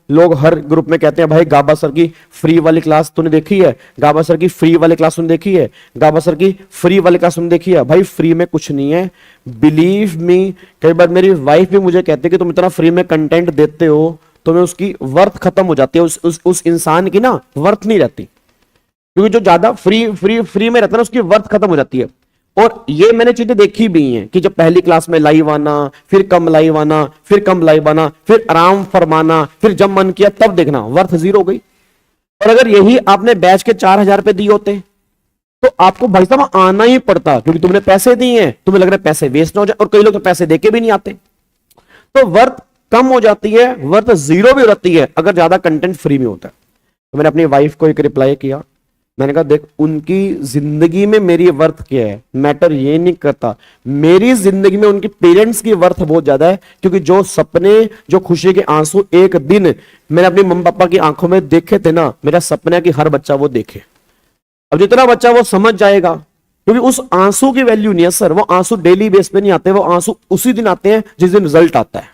लोग हर ग्रुप में कहते हैं भाई गाबा सर की फ्री वाली क्लास तूने देखी है, गाबा सर की फ्री वाली क्लास तूने देखी है, गाबा सर की फ्री वाली क्लास तूने देखी है। भाई फ्री में कुछ नहीं है, बिलीव मी। कई बार मेरी वाइफ भी मुझे कहती है कि तुम इतना फ्री में कंटेंट देते हो तो मैं उसकी वर्थ खत्म हो जाती है, उस इंसान की ना वर्थ नहीं रहती, क्योंकि जो ज्यादा फ्री में रहता है ना उसकी वर्थ खत्म हो जाती है। और ये मैंने चीजें देखी भी हैं कि जब पहली क्लास में लाइव आना, फिर कम लाइव आना, फिर कम लाइव आना, फिर आराम फरमाना, फिर जब मन किया तब देखना, वर्थ जीरो हो गई। और अगर यही आपने बैच के 4,000 रुपए दिए होते तो आपको भाई साहब आना ही पड़ता, क्योंकि तुमने पैसे दिए हैं, तुम्हें लग रहा है पैसे वेस्ट ना हो जाए। और कई लोग तो पैसे देके भी नहीं आते, तो वर्थ कम हो जाती है, वर्थ जीरो भी हो जाती है अगर ज्यादा कंटेंट फ्री में होता है। तो मैंने अपनी वाइफ को एक रिप्लाई किया, मैंने कहा देख उनकी जिंदगी में मेरी वर्थ क्या है, मैटर ये नहीं करता, मेरी जिंदगी में उनके पेरेंट्स की वर्थ बहुत ज्यादा है। क्योंकि जो सपने, जो खुशी के आंसू एक दिन मैंने अपनी मम्मी पापा की आंखों में देखे थे ना, मेरा सपना है कि हर बच्चा वो देखे। अब जितना बच्चा वो समझ जाएगा, क्योंकि उस आंसू की वैल्यू नहीं है सर, वो आंसू डेली बेस पे नहीं आते, वो आंसू उसी दिन आते हैं जिस दिन रिजल्ट आता है।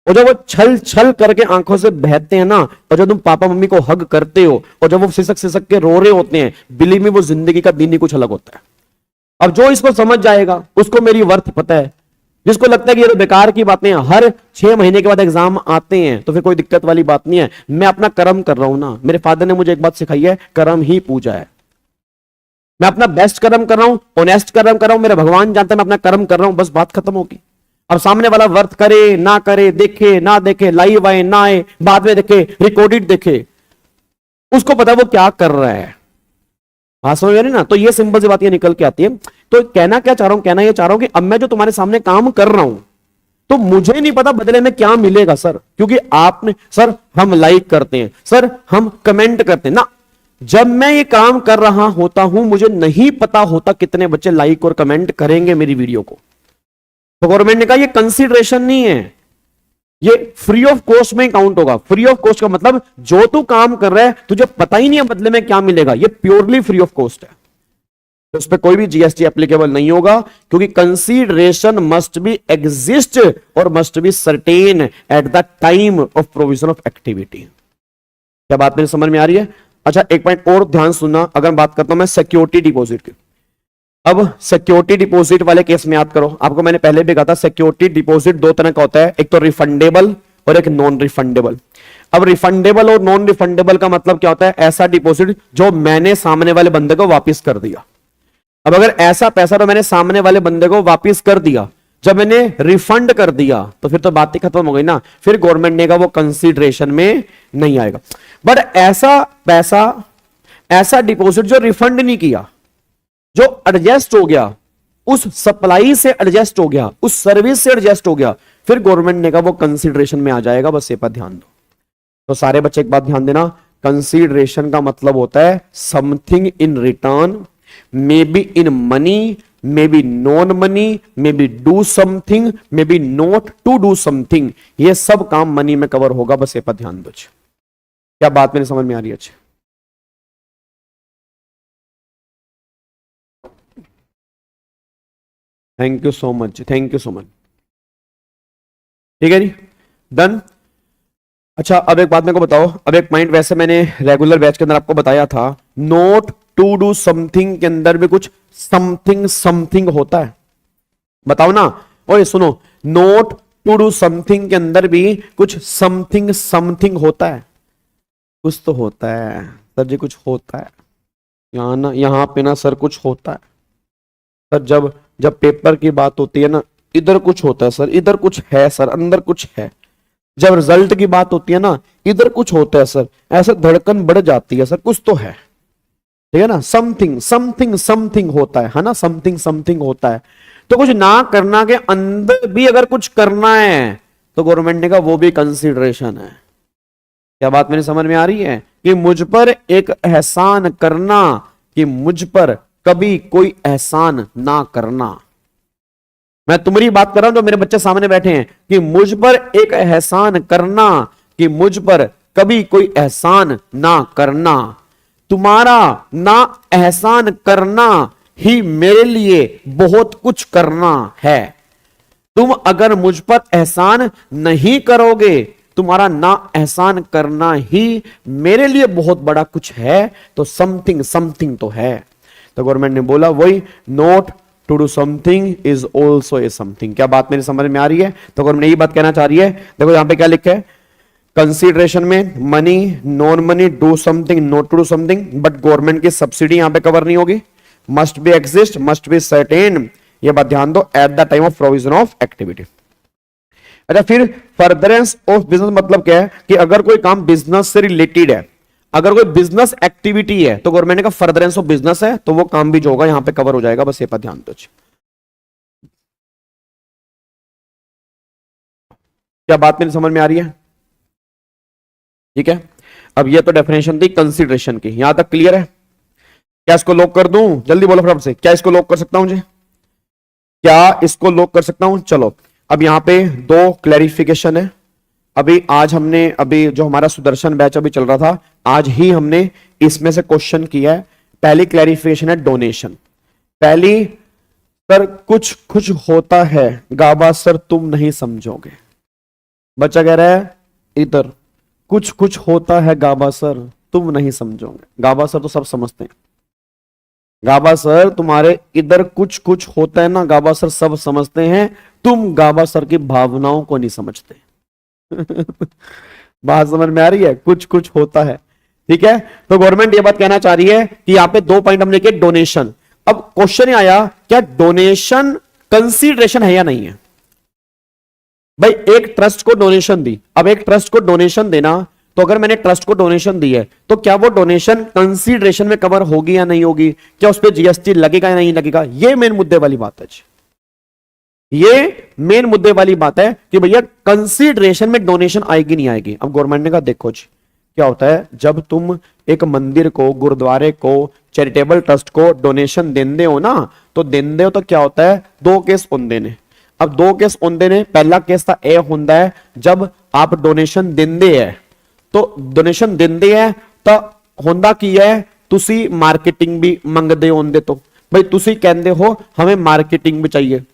और जब वो छल छल करके आंखों से बहते हैं ना, और जब तुम पापा मम्मी को हग करते हो और जब वो सिसक के रो रहे होते हैं, बिलीव में वो जिंदगी का दिन ही कुछ अलग होता है। अब जो इसको समझ जाएगा उसको मेरी वर्थ पता है। जिसको लगता है कि ये तो बेकार की बातें हैं, हर 6 महीने के बाद एग्जाम आते हैं तो फिर कोई दिक्कत वाली बात नहीं है। मैं अपना कर्म कर रहा हूं ना, मेरे फादर ने मुझे एक बात सिखाई है, कर्म ही पूजा है। मैं अपना बेस्ट कर्म कर रहा हूं, ऑनेस्ट कर्म कर रहा हूं, मेरा भगवान जानता है मैं अपना कर्म कर रहा हूं, बस बात खत्म होगी। अब सामने वाला वर्थ करे ना करे, देखे ना देखे, लाइव आए ना आए, बाद में देखे, रिकॉर्डेड देखे, उसको पता वो क्या कर रहा है। बात समझ रही ना। तो ये सिंपल सी बात ये निकल के आती है। तो कहना क्या चाह रहा हूं, कहना ये चाह रहा हूं कि अब मैं जो तुम्हारे सामने काम कर रहा हूं तो मुझे नहीं पता बदले में क्या मिलेगा सर, क्योंकि आपने सर हम लाइक करते हैं, सर हम कमेंट करते हैं ना। जब मैं ये काम कर रहा होता हूं मुझे नहीं पता होता कितने बच्चे लाइक और कमेंट करेंगे मेरी वीडियो को। तो गवर्नमेंट ने कहा ये कंसीडरेशन नहीं है, ये फ्री ऑफ कॉस्ट में काउंट होगा। फ्री ऑफ कॉस्ट का मतलब जो तू काम कर रहा है तुझे पता ही नहीं है बदले में क्या मिलेगा, ये प्योरली फ्री ऑफ कॉस्ट है। तो उस पर कोई भी जीएसटी एप्लीकेबल नहीं होगा, क्योंकि कंसीडरेशन मस्ट बी एग्जिस्ट और must be certain eight the time of provision of activity. क्या बात मेरी समझ में आ रही है? अच्छा एक पॉइंट और ध्यान सुनना, अगर बात करता हूं मैं सिक्योरिटी डिपॉजिट की। अब सिक्योरिटी डिपॉजिट वाले केस में याद करो, आपको मैंने पहले भी कहा था सिक्योरिटी डिपॉजिट दो तरह का होता है, एक तो रिफंडेबल और एक नॉन रिफंडेबल। अब रिफंडेबल और नॉन रिफंडेबल का मतलब क्या होता है? ऐसा डिपॉजिट जो मैंने सामने वाले बंदे को वापस कर दिया। अब अगर ऐसा पैसा तो मैंने सामने वाले बंदे को वापस कर दिया, जब मैंने रिफंड कर दिया तो फिर तो बात ही खत्म हो गई ना, फिर गवर्नमेंट ने कहा वो कंसीडरेशन में नहीं आएगा। बट ऐसा पैसा, ऐसा डिपॉजिट जो रिफंड नहीं किया, जो एडजस्ट हो गया, उस सप्लाई से एडजस्ट हो गया, उस सर्विस से एडजस्ट हो गया, फिर गवर्नमेंट ने कहा वो कंसीडरेशन में आ जाएगा। बस ये पर ध्यान दो। तो सारे बच्चे एक बात ध्यान देना, कंसीडरेशन का मतलब होता है something in return, maybe in money, maybe non money, maybe do something, maybe not to do something, ये सब काम मनी में कवर होगा। बस ये पर ध्यान दो। क्या बात मेरे समझ में आ रही है? अच्छी, thank you so much, thank you so much. ठीक है जी, डन। अच्छा, अब एक बात मेरे को बताओ, अब एक पॉइंट वैसे मैंने रेगुलर बैच के अंदर आपको बताया था, नोट टू डू समथिंग के अंदर भी कुछ समथिंग समथिंग होता है। बताओ ना, ओए सुनो, नोट टू डू समथिंग के अंदर भी कुछ समथिंग समथिंग होता है। कुछ तो होता है सर जी, कुछ होता है यहाँ ना, यहाँ पे ना सर कुछ होता है सर। जब जब पेपर की बात होती है ना, इधर कुछ होता है सर, इधर कुछ है सर, अंदर कुछ है। जब रिजल्ट की बात होती है ना, इधर कुछ होता है सर, ऐसे धड़कन बढ़ जाती है सर, कुछ तो है। ठीक है ना, समथिंग समथिंग समथिंग होता है ना, समथिंग समथिंग होता है। तो कुछ ना करना के अंदर भी अगर कुछ करना है तो गवर्नमेंट ने कहा वो भी कंसीडरेशन है। क्या बात मेरी समझ में आ रही है? कि मुझ पर एक एहसान करना, कि मुझ पर कभी कोई एहसान ना करना। मैं तुम्हारी बात कर रहा हूं जो मेरे बच्चे सामने बैठे हैं, कि मुझ पर एक एहसान करना, कि मुझ पर कभी कोई एहसान ना करना। तुम्हारा ना एहसान करना ही मेरे लिए बहुत कुछ करना है। तुम अगर मुझ पर एहसान नहीं करोगे, तुम्हारा ना एहसान करना ही मेरे लिए बहुत बड़ा कुछ है, तो समथिंग समथिंग तो है। तो गवर्नमेंट ने बोला वही, not to do something is also a something. क्या बात मेरी समझ में आ रही है? तो गवर्नमेंट यही बात कहना चाह रही है। देखो यहां पे क्या लिखा है, कंसीडरेशन में money, non money, do something, not to do something, but government की सब्सिडी यहां पे कवर नहीं होगी। Must be exist, must be certain, ये बात ध्यान दो, at the time of provision of activity. अच्छा, फिर फर्दरेंस ऑफ बिजनेस मतलब क्या है? कि अगर कोई काम बिजनेस से रिलेटेड है, अगर कोई बिजनेस एक्टिविटी है, तो गवर्नमेंट का फर्दरेंस ऑफ बिजनेस है, तो वो काम भी जो होगा यहां पे कवर हो जाएगा। बस ये पर ध्यान दो। क्या बात मेरी समझ में आ रही है? ठीक है, अब ये तो डेफिनेशन थी कंसीडरेशन की, यहां तक क्लियर है? क्या इसको लॉक कर दूं? जल्दी बोलो फटाफट से, क्या इसको लॉक कर सकता हूं जी? क्या इसको लॉक कर सकता हूं? चलो, अब यहां पे दो क्लैरिफिकेशन है। अभी आज हमने, अभी जो हमारा सुदर्शन बैच अभी चल रहा था, आज ही हमने इसमें से क्वेश्चन किया है। पहली क्लैरिफिकेशन है डोनेशन। पहली, सर कुछ कुछ होता है गाबा सर तुम नहीं समझोगे। बच्चा कह रहा है इधर कुछ कुछ होता है गाबा सर तुम नहीं समझोगे। गाबा सर तो सब समझते हैं। गाबा सर तुम्हारे इधर कुछ कुछ होता है ना, गाबा सर सब समझते हैं, तुम गाबा सर की भावनाओं को नहीं समझते। बात समझ में आ रही है? कुछ कुछ होता है। ठीक है, तो गवर्नमेंट ये बात कहना चाह रही है कि यहां पे दो पॉइंट हमने किए, डोनेशन। अब क्वेश्चन आया, क्या डोनेशन कंसीडरेशन है या नहीं है? भाई एक ट्रस्ट को डोनेशन दी, अब एक ट्रस्ट को डोनेशन देना, तो अगर मैंने ट्रस्ट को डोनेशन दी है, तो क्या वो डोनेशन कंसीडरेशन में कवर होगी या नहीं होगी? क्या उस पर जीएसटी लगेगा या नहीं लगेगा? ये मेन मुद्दे वाली बात है। ये मेन मुद्दे वाली बात है कि भैया कंसीडरेशन में डोनेशन आएगी नहीं आएगी। अब गवर्नमेंट ने कहा देखो जी, क्या होता है, जब तुम एक मंदिर को, गुरुद्वारे को, चैरिटेबल ट्रस्ट को डोनेशन देंदे हो ना, तो देंदे हो तो क्या होता है, दो केस होंदे ने। अब दो केस होंदे ने, पहला केस था ए होंदा है जब आप डोनेशन देंदे है, तो डोनेशन देंदे है तो होंदा की है, तुसी मार्केटिंग भी मंगदे होंदे, तो भाई तुसी कहंदे हो हमें मार्केटिंग भी चाहिए।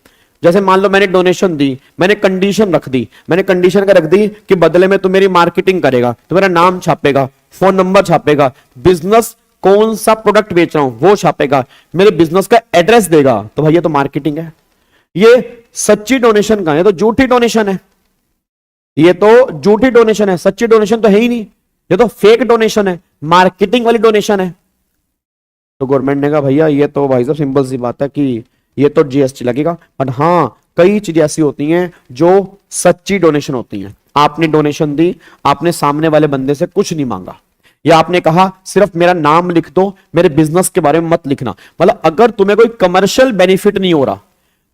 जैसे मान लो मैंने डोनेशन दी, मैंने कंडीशन रख दी, मैंने कंडीशन का रख दी कि बदले में तू मेरी मार्केटिंग करेगा, तो मेरा नाम छापेगा, फोन नंबर छापेगा, बिजनेस कौन सा प्रोडक्ट बेच रहा हूं वो छापेगा, मेरे बिजनेस का एड्रेस देगा, तो भाई ये तो मार्केटिंग है। ये सच्ची डोनेशन का है, तो झूठी डोनेशन है। ये तो झूठी डोनेशन है, सच्ची डोनेशन तो है ही नहीं, ये तो फेक डोनेशन है, मार्केटिंग वाली डोनेशन है। तो गवर्नमेंट ने कहा भैया ये तो भाई साहब सिंपल सी बात है कि ये तो जीएसटी लगेगा, बट हाँ कई चीजें ऐसी होती हैं जो सच्ची डोनेशन होती हैं। आपने डोनेशन दी, आपने सामने वाले बंदे से कुछ नहीं मांगा, या आपने कहा सिर्फ मेरा नाम लिख दो, मेरे बिजनेस के बारे में मत लिखना। मतलब अगर तुम्हें कोई कमर्शियल बेनिफिट नहीं हो रहा,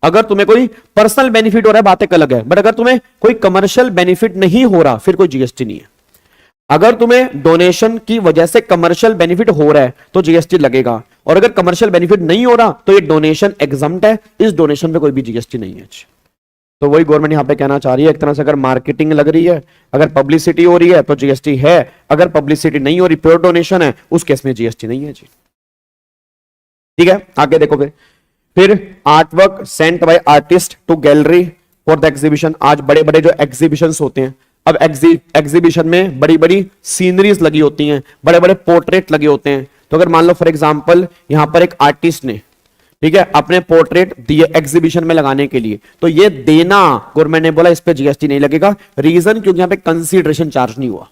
अगर तुम्हें कोई पर्सनल बेनिफिट हो रहा है बात एक अलग है, बट अगर तुम्हें कोई कमर्शियल बेनिफिट नहीं हो रहा फिर कोई जीएसटी नहीं है। अगर तुम्हें डोनेशन की वजह से कमर्शियल बेनिफिट हो रहा है तो जीएसटी लगेगा, और अगर कमर्शियल बेनिफिट नहीं हो रहा तो ये डोनेशन एग्जम्प्ट है, इस डोनेशन पे कोई भी जीएसटी नहीं है। तो वही गवर्नमेंट यहां पे कहना चाह रही है, एक तरह से अगर मार्केटिंग लग रही है, अगर पब्लिसिटी हो रही है तो जीएसटी है, अगर पब्लिसिटी नहीं हो रही, प्योर डोनेशन है, उस केस में जीएसटी नहीं है जी। ठीक है, आगे देखो फिर art work sent by artist to gallery for the exhibition. आज बड़े बड़े जो एग्जीबिशंस होते हैं, अब एग्जीबिशन में बड़ी बड़ी सीनरीज लगी होती हैं, बड़े बड़े पोर्ट्रेट लगे होते हैं। तो अगर मान लो फॉर एग्जांपल यहां पर एक आर्टिस्ट ने, ठीक है, अपने पोर्ट्रेट दिए एग्जीबिशन में लगाने के लिए, तो ये देना गवर्नमेंट ने बोला इस पे जीएसटी नहीं लगेगा। रीजन क्योंकि यहां पे कंसीडरेशन चार्ज नहीं हुआ।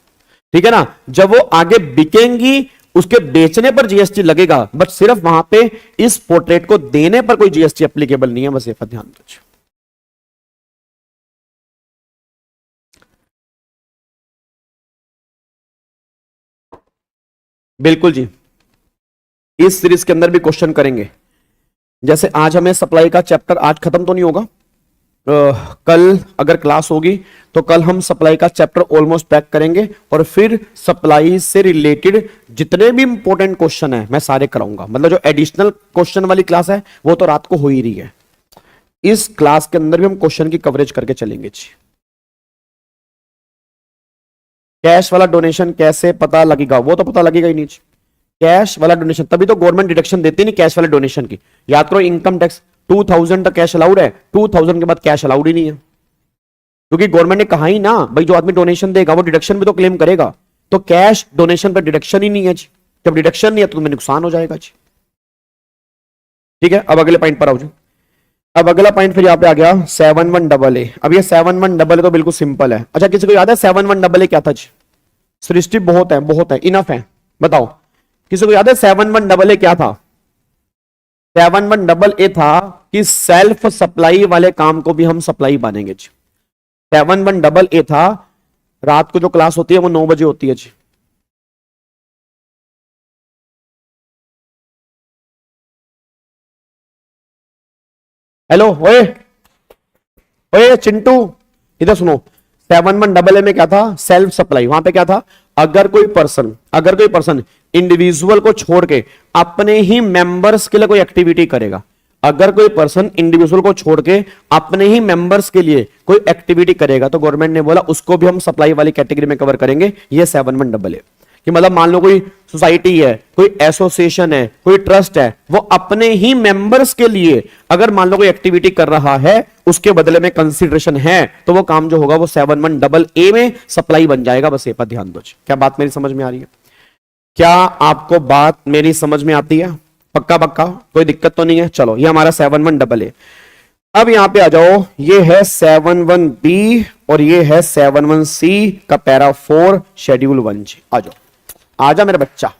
ठीक है ना, जब वो आगे बिकेंगी उसके बेचने पर जीएसटी लगेगा, बट सिर्फ वहां पे इस पोर्ट्रेट को देने पर कोई जीएसटी एप्लीकेबल नहीं है, बस ये पर ध्यान दीजिए। बिल्कुल जी, इस सीरीज के अंदर भी क्वेश्चन करेंगे। जैसे आज हमें सप्लाई का चैप्टर आज खत्म तो नहीं होगा, कल अगर क्लास होगी तो कल हम सप्लाई का चैप्टर ऑलमोस्ट पैक करेंगे और फिर सप्लाई से रिलेटेड जितने भी इंपॉर्टेंट क्वेश्चन है मैं सारे कराऊंगा। मतलब जो एडिशनल क्वेश्चन वाली क्लास है वो तो रात को हो ही रही है, इस क्लास के अंदर भी हम क्वेश्चन की कवरेज करके चलेंगे जी। कैश वाला डोनेशन कैसे पता लगेगा? वो तो पता लगेगा ही नहीं। कैश वाला डोनेशन तभी तो गवर्नमेंट डिडक्शन देती नहीं कैश वाले डोनेशन की। याद करो, इनकम टैक्स 2000 तक कैश अलाउड है, 2000 के बाद कैश अलाउड ही नहीं है, क्योंकि गवर्नमेंट ने कहा ही ना भाई जो आदमी डोनेशन देगा वो डिडक्शन भी तो क्लेम करेगा। तो कैश डोनेशन पर डिडक्शन ही नहीं है जी। जब डिडक्शन नहीं है तो तुम्हें नुकसान हो जाएगा जी। ठीक है, अब अगले पॉइंट पर आओ जी। अब अगला पॉइंट फिर यहाँ पे आ गया 71AA। अब ये 71AA तो बिल्कुल सिंपल है। अच्छा, किसी को याद है 71AA क्या था जी? सृष्टि बहुत है, इनफ है, बताओ किसी को याद है 71AA क्या था? 71AA था कि सेल्फ सप्लाई वाले काम को भी हम सप्लाई मानेंगे जी। 71AA था, रात को जो क्लास होती है वो 9 बजे होती है जी। हेलो, ओए ओए चिंटू, इधर सुनो। 71AA में क्या था? Self supply. वहां पे क्या था? अगर कोई पर्सन इंडिविजुअल को छोड़ के अपने ही मेंबर्स के लिए कोई एक्टिविटी करेगा, अगर कोई पर्सन इंडिविजुअल को छोड़ के अपने ही मेंबर्स के लिए कोई एक्टिविटी करेगा तो गवर्नमेंट ने बोला उसको भी हम सप्लाई वाली कैटेगरी में कवर करेंगे। ये 71AA कि मतलब मान लो कोई सोसाइटी है, कोई एसोसिएशन है, कोई ट्रस्ट है, वो अपने ही मेंबर्स के लिए अगर मान लो कोई एक्टिविटी कर रहा है, उसके बदले में कंसीडरेशन है, तो वो काम जो होगा वो 71AA में सप्लाई बन जाएगा। बस ये पर ध्यान दो। क्या बात मेरी समझ में आ रही है? क्या आपको बात मेरी समझ में आती है? पक्का पक्का, कोई दिक्कत तो नहीं है? चलो, ये हमारा 71AA। अब यहां पे आ जाओ, ये है 71B और ये है 71C का पैरा 4 शेड्यूल 1 जी। आ जाओ, आजा मेरा बच्चा,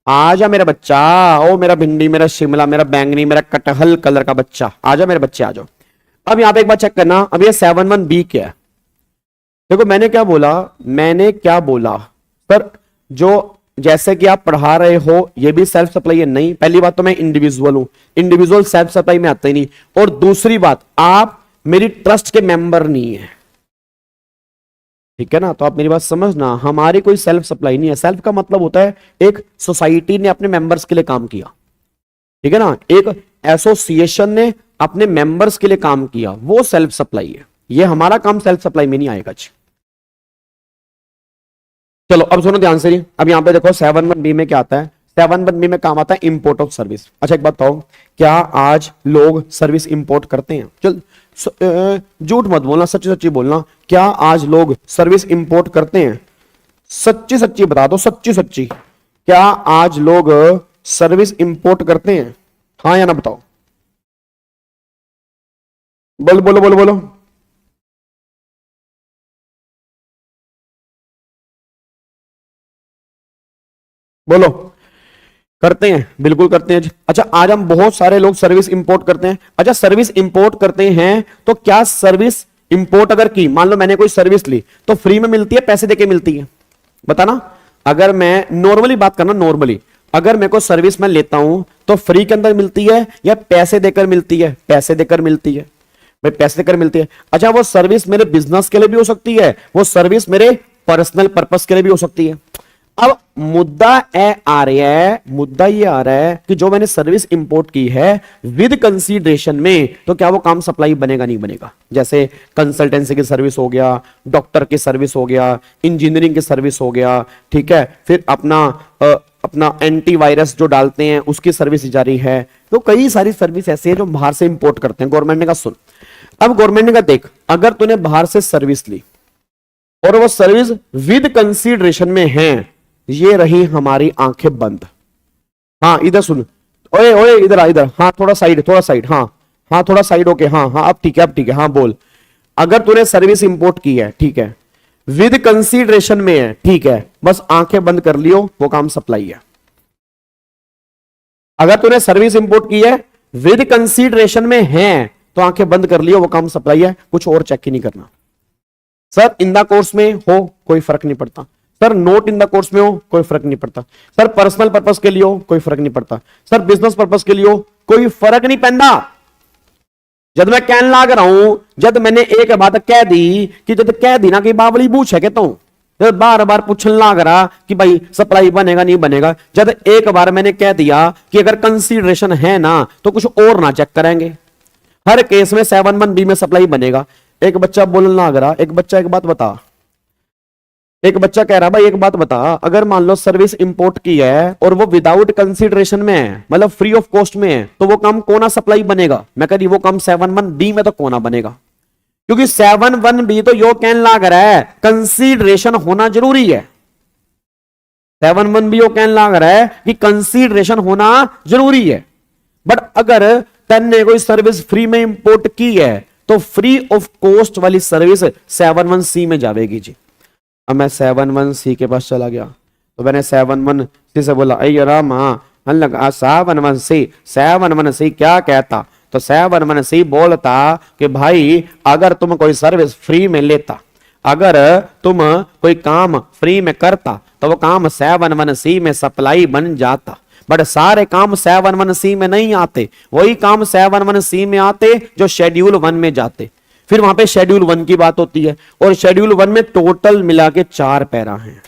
आजा मेरा बच्चा, ओ मेरा भिंडी, मेरा शिमला, मेरा बैंगनी, मेरा कटहल कलर का बच्चा, आजा मेरे बच्चे, आ जाओ। अब यहां पे एक बार चेक करना, अब ये 71B क्या है? देखो मैंने क्या बोला सर, जो जैसे कि आप पढ़ा रहे हो ये भी सेल्फ सप्लाई है? नहीं, पहली बात तो मैं इंडिविजुअल हूं, इंडिविजुअल सेल्फ सप्लाई में आता ही नहीं। और दूसरी बात, आप मेरी ट्रस्ट के मेंबर नहीं है, ठीक है ना? तो आप मेरी बात समझना, हमारी कोई सेल्फ सप्लाई नहीं है। सेल्फ का मतलब होता है एक सोसाइटी ने अपने मेंबर्स के लिए काम किया, ठीक है ना? एक एसोसिएशन ने अपने मेंबर्स के लिए काम किया, वो सेल्फ सप्लाई है। ये हमारा काम सेल्फ सप्लाई में नहीं आएगा जी। चलो अब सुनो ध्यान से। अब यहां पे देखो 71B में क्या आता है? 71B में काम आता है इंपोर्ट ऑफ सर्विस। अच्छा एक बात बताओ, क्या आज लोग सर्विस इंपोर्ट करते हैं? चल झूठ मत बोलना, सच्ची सच्ची बोलना। क्या आज लोग सर्विस इंपोर्ट करते हैं? सच्ची सच्ची बता दो, सच्ची सच्ची। क्या आज लोग सर्विस इंपोर्ट करते हैं? हाँ या ना बताओ, बोलो बोलो बोलो बोलो। बोलो, करते हैं, बिल्कुल करते हैं। अच्छा, आज हम बहुत सारे लोग सर्विस इंपोर्ट करते हैं। अच्छा, सर्विस इंपोर्ट करते हैं तो क्या सर्विस इंपोर्ट अगर की, मान लो मैंने कोई सर्विस ली तो फ्री में मिलती है, पैसे देके मिलती है? बताना। अगर मैं नॉर्मली बात करना, नॉर्मली अगर मेरे को सर्विस मैं लेता हूं तो फ्री के अंदर मिलती है या पैसे देकर मिलती है? पैसे देकर मिलती है भाई, पैसे देकर मिलती है। अच्छा, वो सर्विस मेरे बिजनेस के लिए भी हो सकती है, वो सर्विस मेरे पर्सनल पर्पस के लिए भी हो सकती है। अब मुद्दा आ रहा है, मुद्दा ये आ रहा है कि जो मैंने सर्विस इंपोर्ट की है विद कंसीडरेशन में, तो क्या वो काम सप्लाई बनेगा नहीं बनेगा? जैसे कंसल्टेंसी की सर्विस हो गया, डॉक्टर की सर्विस हो गया, इंजीनियरिंग की सर्विस हो गया, ठीक है, फिर अपना एंटीवायरस जो डालते हैं उसकी सर्विस जारी है। तो कई सारी सर्विस ऐसी है जो बाहर से इंपोर्ट करते हैं। गवर्नमेंट ने कहा सुन, अब गवर्नमेंट ने कहा देख, अगर तूने बाहर से सर्विस ली और वो सर्विस विद कंसीडरेशन में है, ये रही हमारी आंखें बंद। हाँ इधर सुन, ओए ओए इधर आ, इधर, हाँ थोड़ा साइड, हाँ थोड़ा साइड होके, हाँ अब ठीक है, हाँ बोल। अगर तूने सर्विस इंपोर्ट की है, ठीक है, विद कंसीडरेशन में है, ठीक है, बस आंखें बंद कर लियो, वो काम सप्लाई है। अगर तूने सर्विस इंपोर्ट की है विद कंसीडरेशन में है, तो आंखें बंद कर लियो, वो काम सप्लाई है, कुछ और चेक ही नहीं करना। सर इन द कोर्स में हो कोई फर्क नहीं पड़ता, sir note in the course में हो कोई फर्क नहीं पड़ता, सर पर्सनल पर्पस के लिए हो कोई फर्क नहीं पड़ता, सर बिजनेस पर्पस के लिए हो कोई फर्क नहीं पैंदा। जब मैं कहने लग रहा हूं, जब मैंने एक बात कह दी कि जब कह दी ना कि बावली पूछ है कहता हूं, जब बार बार पूछने लग रहा कि भाई सप्लाई बनेगा नहीं बनेगा, जब एक बार मैंने कह दिया कि अगर कंसीडरेशन है ना तो कुछ और ना चेक करेंगे, हर केस में 7(1)(b) में सप्लाई बनेगा। एक बच्चा बोलने लग रहा, एक बच्चा एक बात बता, एक बच्चा कह रहा भाई एक बात बता, अगर मान लो सर्विस इंपोर्ट की है और वो विदाउट कंसीडरेशन में है, मतलब फ्री ऑफ कॉस्ट में है, तो वो काम कोना सप्लाई बनेगा? मैं कह रही वो काम 7(1)(b) में तो कोना बनेगा, क्योंकि 7(1)(b) तो यो कहने लग रहा है कंसीडरेशन होना जरूरी है। 7(1)(b) यो कहने लग रहा है कि कंसीडरेशन होना जरूरी है। बट अगर तन्ने कोई सर्विस फ्री में इंपोर्ट की है तो फ्री ऑफ कॉस्ट वाली सर्विस 7(1)(c) में जाएगी जी। अब मैं 7(1)(c) के पास चला गया, तो मैंने 7(1)(c) से बोला अरे राम, हाँ लगा 7(1)(c) क्या कहता? तो 7(1)(c) बोलता कि भाई अगर तुम कोई सर्विस फ्री में लेता, अगर तुम कोई काम फ्री में करता, तो वो काम 7(1)(c) में सप्लाई बन जाता। बट सारे काम 7(1)(c) में नहीं आते, वही काम 7(1)(c) में आते जो शेड्यूल 1 में जाते। फिर वहां पे शेड्यूल 1 की बात होती है, और शेड्यूल 1 में टोटल मिला के 4 पैरा हैं।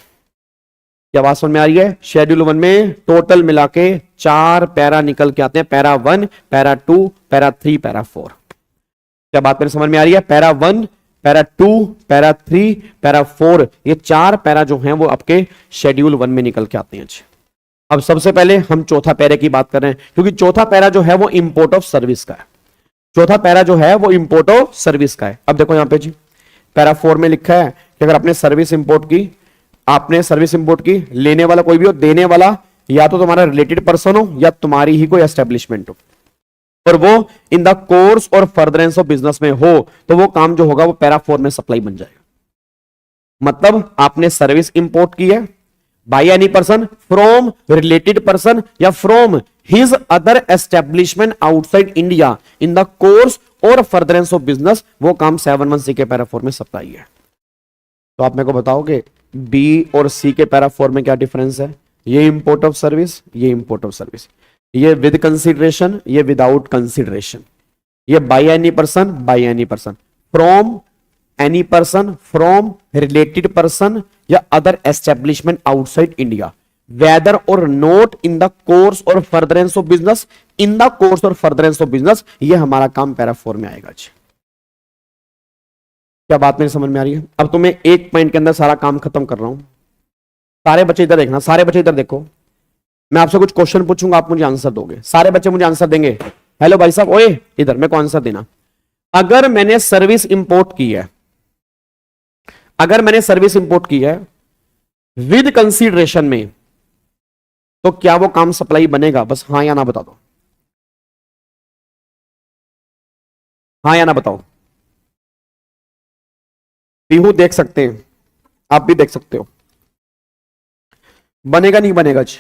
क्या बात समझ में आ रही है? शेड्यूल 1 में टोटल मिला के 4 पैरा निकल के आते हैं, पैरा 1, पैरा 2, पैरा 3, पैरा 4। क्या बात मेरे समझ में आ रही है? पैरा 1, पैरा 2, पैरा 3, पैरा 4, ये 4 पैरा जो हैं वो आपके शेड्यूल 1 में निकल के आते हैं। अब सबसे पहले हम चौथा पैरे की बात कर रहे हैं, क्योंकि चौथा पैरा जो है वो इंपोर्ट ऑफ सर्विस का है। चौथा पैरा जो है वो इंपोर्ट ऑफ सर्विस का है। अब देखो यहां पे जी पैरा 4 में लिखा है कि अगर आपने सर्विस इंपोर्ट की, आपने सर्विस इंपोर्ट की, लेने वाला कोई भी हो, देने वाला या तो तुम्हारा रिलेटेड पर्सन हो या तुम्हारी ही कोई एस्टेब्लिशमेंट हो, और वो इन the course or furtherance of business में हो, तो वो काम जो होगा वो पैरा 4 में सप्लाई बन जाएगा। मतलब आपने सर्विस इंपोर्ट की है by any person from related person या from his other establishment outside India in the course or furtherance of business, वो काम 7(1)(c) के पैरा 4 में सप्लाई है। तो आप मेरे को बताओगे बी और सी के पैरा 4 में क्या डिफरेंस है? ये इंपोर्ट ऑफ सर्विस, ये इंपोर्ट ऑफ सर्विस, ये विद कंसीडरेशन, ये विदाउट कंसीडरेशन, ये by any person, by any person, from any person, from related person या other establishment outside India, whether or not in the course or furtherance of business, in the course or furtherance of business, ये हमारा काम para 4 में आएगा जी। क्या बात मेरी समझ में आ रही है? अब तो मैं एक पॉइंट के अंदर सारा काम खत्म कर रहा हूं। सारे बच्चे इधर देखना, सारे बच्चे इधर देखो, मैं आपसे कुछ क्वेश्चन पूछूंगा, आप मुझे आंसर दोगे। सारे बच्चे मुझे आंसर देंगे। हेलो भाई साहब, ओए इधर, मेरे को आंसर देना। अगर मैंने सर्विस इंपोर्ट की है, अगर मैंने सर्विस इंपोर्ट की है विद कंसीडरेशन में, तो क्या वो काम सप्लाई बनेगा? बस हाँ या ना बता दो, हाँ या ना बताओ। पीहू देख सकते हैं, आप भी देख सकते हो, बनेगा नहीं बनेगा जी?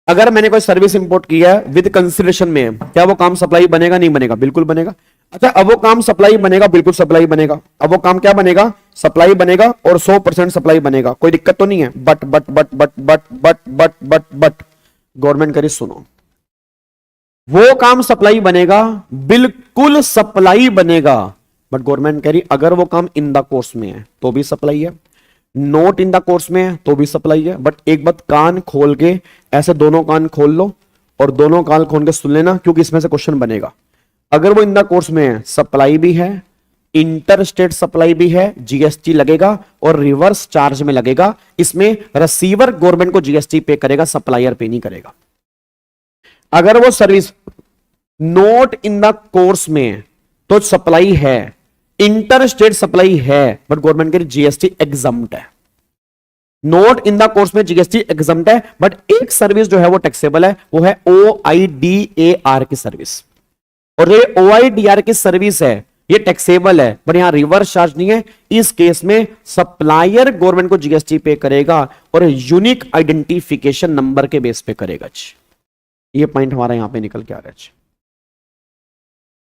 अगर मैंने कोई सर्विस इंपोर्ट की है विद कंसीडरेशन में, क्या वो काम सप्लाई बनेगा नहीं बनेगा? बिल्कुल बनेगा। अच्छा, अब वो काम सप्लाई बनेगा, बिल्कुल सप्लाई बनेगा। अब वो काम क्या बनेगा? सप्लाई बनेगा, और 100% सप्लाई बनेगा, कोई दिक्कत तो नहीं है। But but but but but but but but but government करी सुनो, वो काम सप्लाई बनेगा, बिल्कुल सप्लाई बनेगा, बट गवर्नमेंट कह रही अगर वो काम इन द कोर्स में है तो भी सप्लाई है, नोट इन द कोर्स में है तो भी सप्लाई है। बट एक बात कान खोल के, ऐसे दोनों कान खोल लो और दोनों कान खोल के सुन लेना, क्योंकि इसमें से क्वेश्चन बनेगा। अगर वो इन द कोर्स में है, सप्लाई भी है, इंटर स्टेट सप्लाई भी है, जीएसटी लगेगा और रिवर्स चार्ज में लगेगा। इसमें रिसीवर गवर्नमेंट को जीएसटी पे करेगा, सप्लायर पे नहीं करेगा। अगर वो service note in the course में तो सप्लाई है, इंटर स्टेट सप्लाई है, बट गवर्नमेंट के जीएसटी एग्जम्प्ट है। नोट इन द कोर्स में जीएसटी एग्जम्प्ट है, बट एक सर्विस जो है वो टैक्सेबल है, वो है OIDAR की सर्विस। और ये OIDAR की सर्विस है, ये टैक्सेबल है, बट यहां रिवर्स चार्ज नहीं है। इस केस में सप्लायर गवर्नमेंट को जीएसटी पे करेगा और यूनिक आइडेंटिफिकेशन नंबर के बेस पे करेगा। ये पॉइंट हमारा यहां पे निकल के आ रहा है।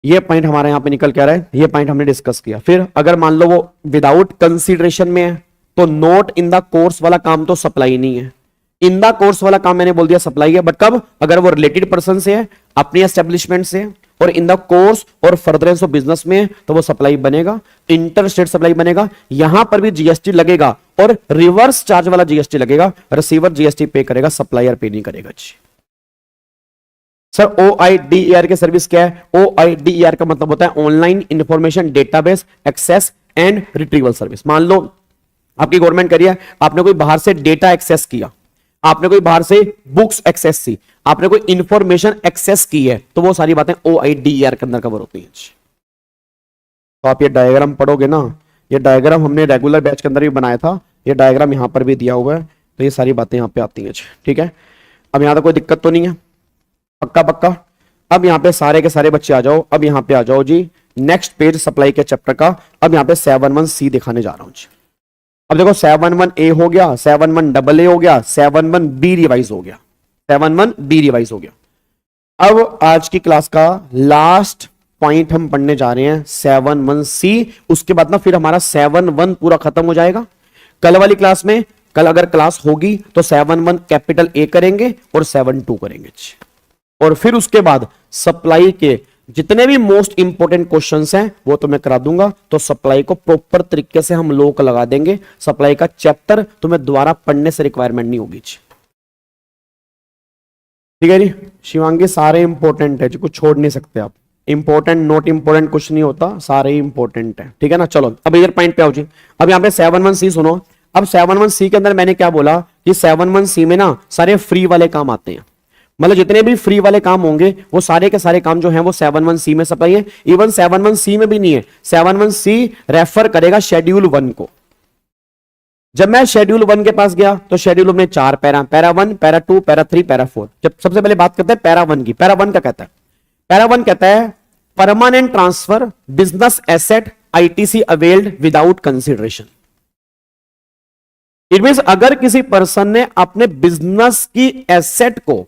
ये पॉइंट हमारा यहां पे निकल के आ रहा है, ये पॉइंट हमने डिस्कस किया। फिर अगर मान लो वो विदाउट कंसीडरेशन में है, तो नोट इन द कोर्स वाला काम तो सप्लाई नहीं है। इन द कोर्स वाला काम मैंने बोल दिया सप्लाई है, बट कब? अगर वो रिलेटेड पर्सन से है, अपनी एस्टेब्लिशमेंट से है, और इन the course or furtherance of business में, तो वो सप्लाई बनेगा, इंटर स्टेट सप्लाई बनेगा। यहां पर भी जीएसटी लगेगा और रिवर्स चार्ज वाला जीएसटी लगेगा। रिसीवर जीएसटी पे करेगा, सप्लायर पे नहीं करेगा। सर OIDAR की सर्विस क्या है? OIDAR का मतलब होता है online information database access and retrieval service. मान लो आपकी गवर्नमेंट करिए, आपने कोई बाहर से डेटा एक्सेस किया, आपने कोई बाहर से बुक्स एक्सेस की, आपने कोई इंफॉर्मेशन एक्सेस की है, तो वो सारी बातें OIDAR के अंदर कवर होती हैं। तो आप ये डायग्राम पढ़ोगे ना, ये डायग्राम हमने रेगुलर बैच के अंदर भी बनाया था, ये डायग्राम यहां पर भी दिया हुआ है, तो ये सारी बातें यहां पे आती हैं। ठीक है, अब यहां तक कोई दिक्कत तो नहीं है? पक्का पक्का। अब यहां पे सारे के सारे बच्चे आ जाओ, अब यहां पे आ जाओ जी, नेक्स्ट पेज सप्लाई के चैप्टर का। अब यहां पे 7.1C दिखाने जा रहा हूं जी। अब देखो 7.1A हो गया, 7.1AA हो गया, 7.1B रिवाइज हो गया, 7.1B रिवाइज हो गया। अब आज की क्लास का लास्ट पॉइंट हम पढ़ने जा रहे हैं 7.1C। उसके बाद ना फिर हमारा 7.1 पूरा खत्म हो जाएगा। कल वाली क्लास में, कल अगर क्लास होगी तो 7.1 कैपिटल A करेंगे और 7.2 करेंगे, और फिर उसके बाद सप्लाई के जितने भी मोस्ट इंपोर्टेंट क्वेश्चंस हैं वो तो मैं करा दूंगा। तो सप्लाई को प्रॉपर तरीके से हम लोग लगा देंगे। सप्लाई का चैप्टर तुम्हें दोबारा पढ़ने से रिक्वायरमेंट नहीं होगी। ठीक है जी शिवांगी, सारे इंपॉर्टेंट है जी, कुछ छोड़ नहीं सकते आप। इंपॉर्टेंट नोट इंपॉर्टेंट कुछ नहीं होता, सारे इंपॉर्टेंट है। ठीक है ना, चलो अब इधर पॉइंट पे आओ जी। अब यहाँ पे 7.1C सुनो। अब 7.1C के अंदर मैंने क्या बोला कि 7.1C में ना सारे फ्री वाले काम आते हैं, मतलब जितने भी फ्री वाले काम होंगे वो सारे के सारे काम जो हैं वो 7.1C में सप्लाई है। इवन 7.1C में भी नहीं है, 7.1C रेफर करेगा शेड्यूल 1 को। जब मैं शेड्यूल 1 के पास गया तो शेड्यूल में 4 para, para 1, para 2, para 3, para 4। जब सबसे पहले बात करते हैं पैरा 1 की। पैरा 1 क्या कहता है? पैरा 1 कहता है permanent transfer business asset ITC availed without consideration. It means अगर किसी पर्सन ने अपने बिजनेस की एसेट को,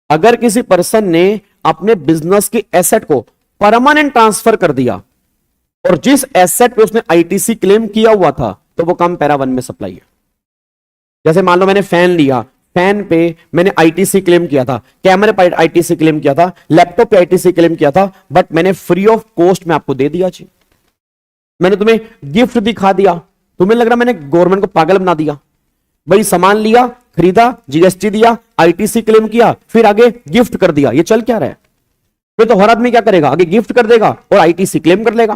अगर किसी पर्सन ने अपने बिजनेस की एसेट को परमानेंट ट्रांसफर कर दिया और जिस एसेट पे उसने ITC क्लेम किया हुआ था, तो वो काम पैरा 1 में सप्लाई है। जैसे मान लो मैंने फैन लिया, फैन पे मैंने ITC क्लेम किया था, कैमरे पे ITC क्लेम किया था, लैपटॉप पे ITC क्लेम किया था, बट मैंने फ्री ऑफ कॉस्ट में आपको दे दिया जी। मैंने तुम्हें गिफ्ट दिखा दिया, तुम्हें लग रहा मैंने गवर्नमेंट को पागल बना दिया? भाई सामान लिया, खरीदा, GST दिया, ITC क्लेम किया, फिर आगे गिफ्ट कर दिया, ये चल क्या रहा है? फिर तो हर आदमी क्या करेगा, आगे गिफ्ट कर देगा और ITC क्लेम कर लेगा।